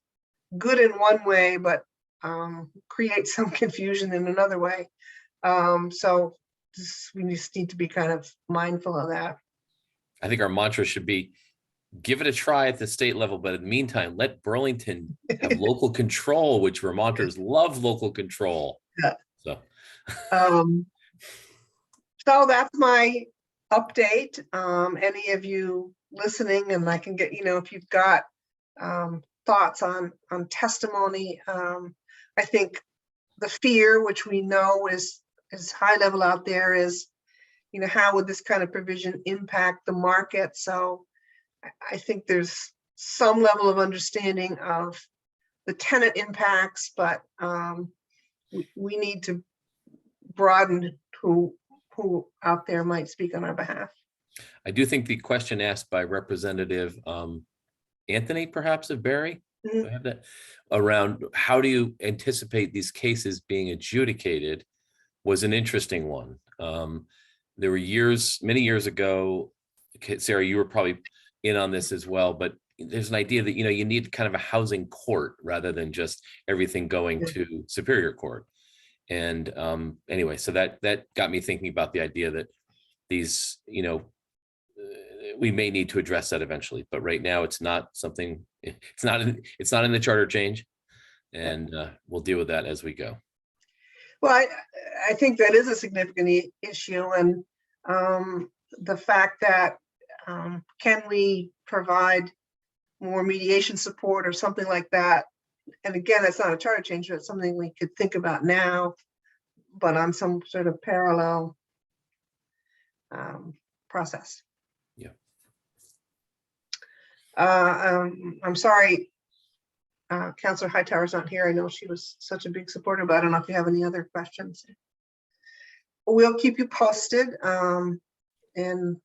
good in one way, but creates some confusion in another way. So we just need to be kind of mindful of that. I think our mantra should be, give it a try at the state level, but in the meantime, let Burlington have local control, which Vermonters love local control. Yeah. So, so that's my update. Any of you listening, and I can get, you know, if you've got thoughts on testimony, I think the fear, which we know is high level out there, is, you know, how would this kind of provision impact the market? So I think there's some level of understanding of the tenant impacts, but we need to broaden who out there might speak on our behalf. I do think the question asked by Representative Anthony, perhaps of Barry, Mhm. Do I have that around how do you anticipate these cases being adjudicated was an interesting one. There were many years ago, Sarah, you were probably in on this as well, but there's an idea that, you need kind of a housing court rather than just everything going Yeah. to Superior Court. And anyway, so that got me thinking about the idea that these, we may need to address that eventually, but right now it's not something, it's not in the charter change, and we'll deal with that as we go. Well, I think that is a significant issue, and the fact that can we provide more mediation support or something like that? And again, it's not a charter change, but it's something we could think about now, but on some sort of parallel process. Yeah. I'm sorry, Councillor Hightower's not here. I know she was such a big supporter, but I don't know if you have any other questions. We'll keep you posted, and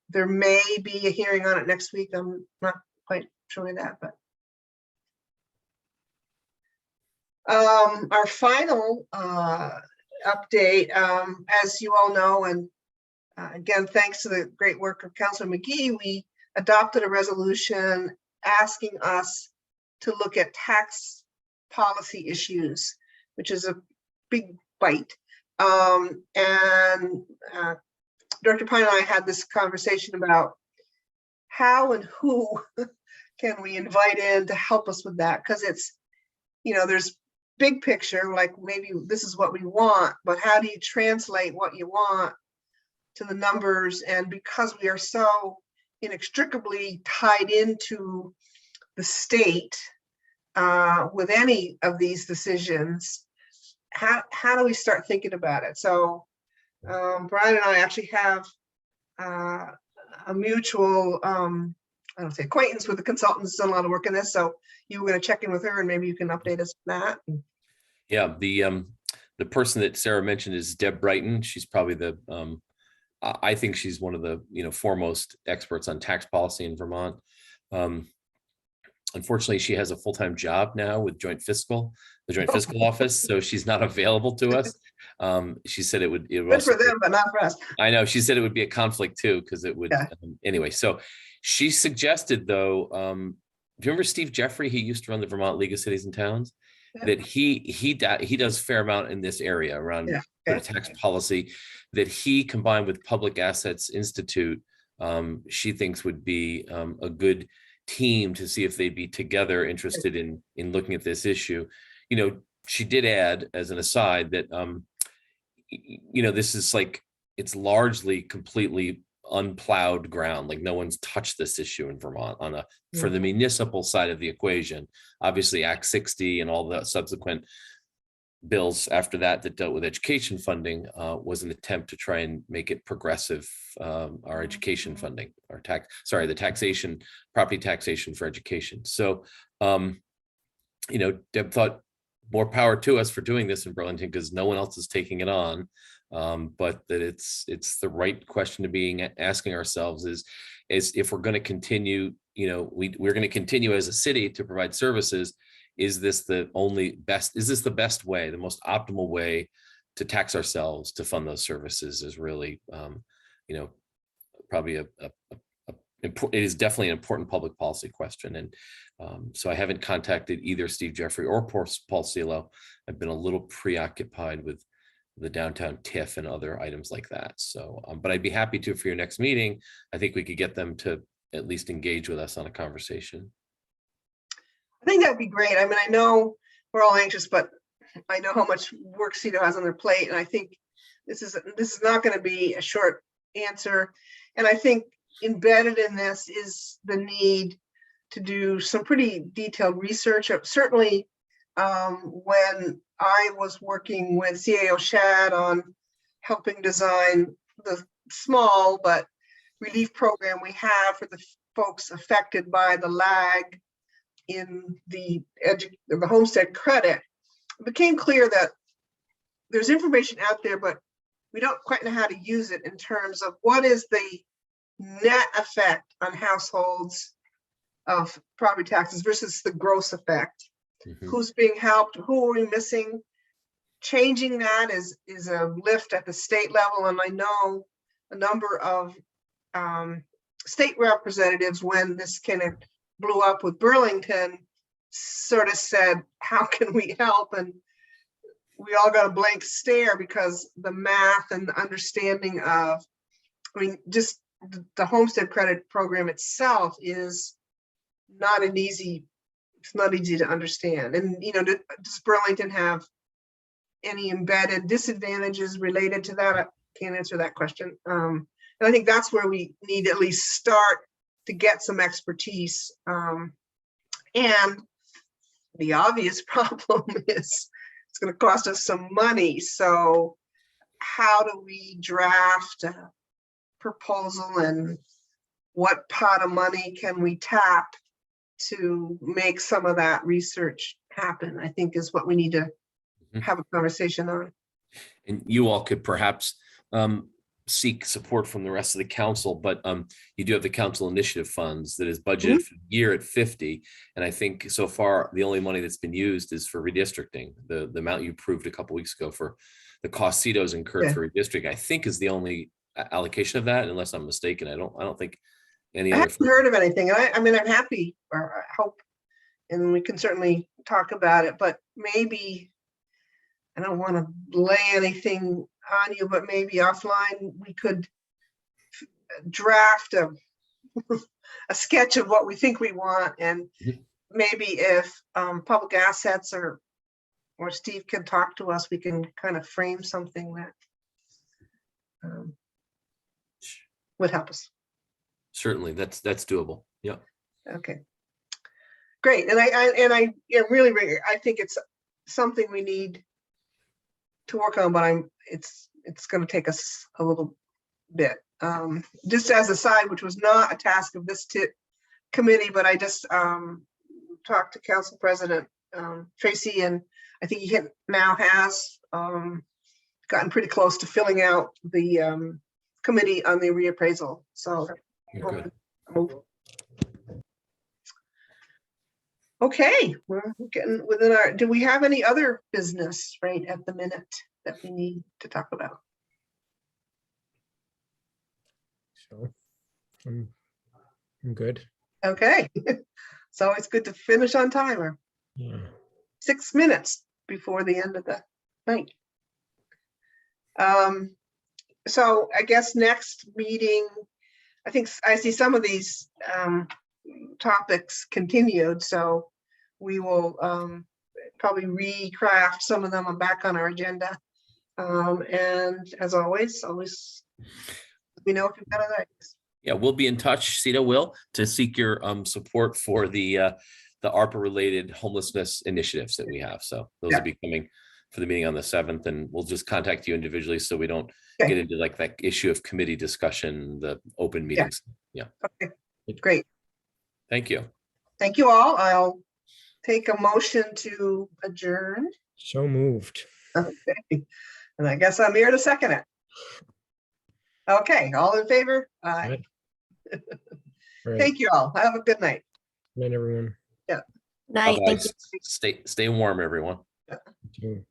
there may be a hearing on it next week. I'm not quite sure of that, but our final update, as you all know, and again, thanks to the great work of Councillor McGee, we adopted a resolution asking us to look at tax policy issues, which is a big bite. And Director Pine and I had this conversation about how and who can we invite in to help us with that, because it's, there's big picture, like maybe this is what we want, but how do you translate what you want to the numbers? And because we are so inextricably tied into the state with any of these decisions, how do we start thinking about it? So Brian and I actually have a mutual, I don't say acquaintance with the consultant who's done a lot of work in this. So you were going to check in with her, and maybe you can update us on that. Yeah, the person that Sarah mentioned is Deb Brighton. She's probably I think she's one of the foremost experts on tax policy in Vermont. Unfortunately, she has a full-time job now with the Joint Fiscal Office, so she's not available to us. She said it would Good also for them, but not for us. I know, she said it would be a conflict too, because it would, Yeah. Anyway, so she suggested though, do you remember Steve Jeffrey? He used to run the Vermont League of Cities and Towns. Yeah. That he does a fair amount in this area around Yeah. sort of tax policy, that he combined with Public Assets Institute, she thinks would be a good team to see if they'd be together interested in looking at this issue. She did add as an aside that this is like, it's largely completely unplowed ground. Like no one's touched this issue in Vermont for the municipal side of the equation. Obviously Act 60 and all the subsequent bills after that dealt with education funding was an attempt to try and make it progressive, our education funding, the taxation, property taxation for education. So, Deb thought more power to us for doing this in Burlington because no one else is taking it on. But that it's the right question to be asking ourselves is if we're going to continue, we're going to continue as a city to provide services. Is this the best way, the most optimal way to tax ourselves to fund those services? Is really, probably it is definitely an important public policy question. And so I haven't contacted either Steve Jeffrey or Paul Cielo. I've been a little preoccupied with the downtown TIF and other items like that. So, but I'd be happy to for your next meeting. I think we could get them to at least engage with us on a conversation. I think that'd be great. I mean, I know we're all anxious, but I know how much work CEDO has on their plate, and I think this is not going to be a short answer. And I think embedded in this is the need to do some pretty detailed research. Certainly, when I was working with CAO Shad on helping design the small but relief program we have for the folks affected by the lag in the homestead credit, it became clear that there's information out there, but we don't quite know how to use it in terms of what is the net effect on households of property taxes versus the gross effect. Mhm. Who's being helped? Who are we missing? Changing that is a lift at the state level, and I know a number of state representatives, when this kind of blew up with Burlington, sort of said, how can we help? And we all got a blank stare because the math and the understanding of, I mean, just the homestead credit program itself is not an easy, it's not easy to understand. And, you know, does Burlington have any embedded disadvantages related to that? I can't answer that question. And I think that's where we need to at least start to get some expertise. And the obvious problem is it's going to cost us some money. So how do we draft a proposal, and what pot of money can we tap to make some of that research happen? I think is what we need to have a conversation on. And you all could perhaps seek support from the rest of the council, but you do have the council initiative funds that is budgeted for the year at 50. And I think so far, the only money that's been used is for redistricting. The amount you approved a couple weeks ago for the cost CEDOs incurred for redistricting, I think is the only allocation of that, unless I'm mistaken. I don't think any I other. haven't heard of anything. And I mean, I'm happy, or I hope, and we can certainly talk about it, but maybe, I don't want to lay anything on you, but maybe offline we could draft a sketch of what we think we want, and maybe if public assets or Steve can talk to us, we can kind of frame something that would help us. Certainly, that's doable. Yeah. Okay. Great. And I really, I think it's something we need to work on, but it's going to take us a little bit. Just as a side, which was not a task of this committee, but I just talked to Council President Tracy, and I think he now has gotten pretty close to filling out the committee on the reappraisal. So okay, we're getting within our, do we have any other business right at the minute that we need to talk about? So I'm good. Okay. It's always good to finish on timer. Yeah. 6 minutes before the end of the night. So I guess next meeting, I think I see some of these topics continued, so we will probably recraft some of them back on our agenda. And as always let me know if you've got other ideas. Yeah, we'll be in touch. CEDA will, to seek your support for the ARPA related homelessness initiatives that we have. So those will be coming for the meeting on the 7th, and we'll just contact you individually so we don't get into like that issue of committee discussion, the open meetings. Yeah. Okay, great. Thank you. Thank you all. I'll take a motion to adjourn. So moved. Okay. And I guess I'm here to second it. Okay, all in favor? Aye. Right. Thank you all. Have a good night. Good night, everyone. Night. Bye-bye. Stay warm, everyone. You too.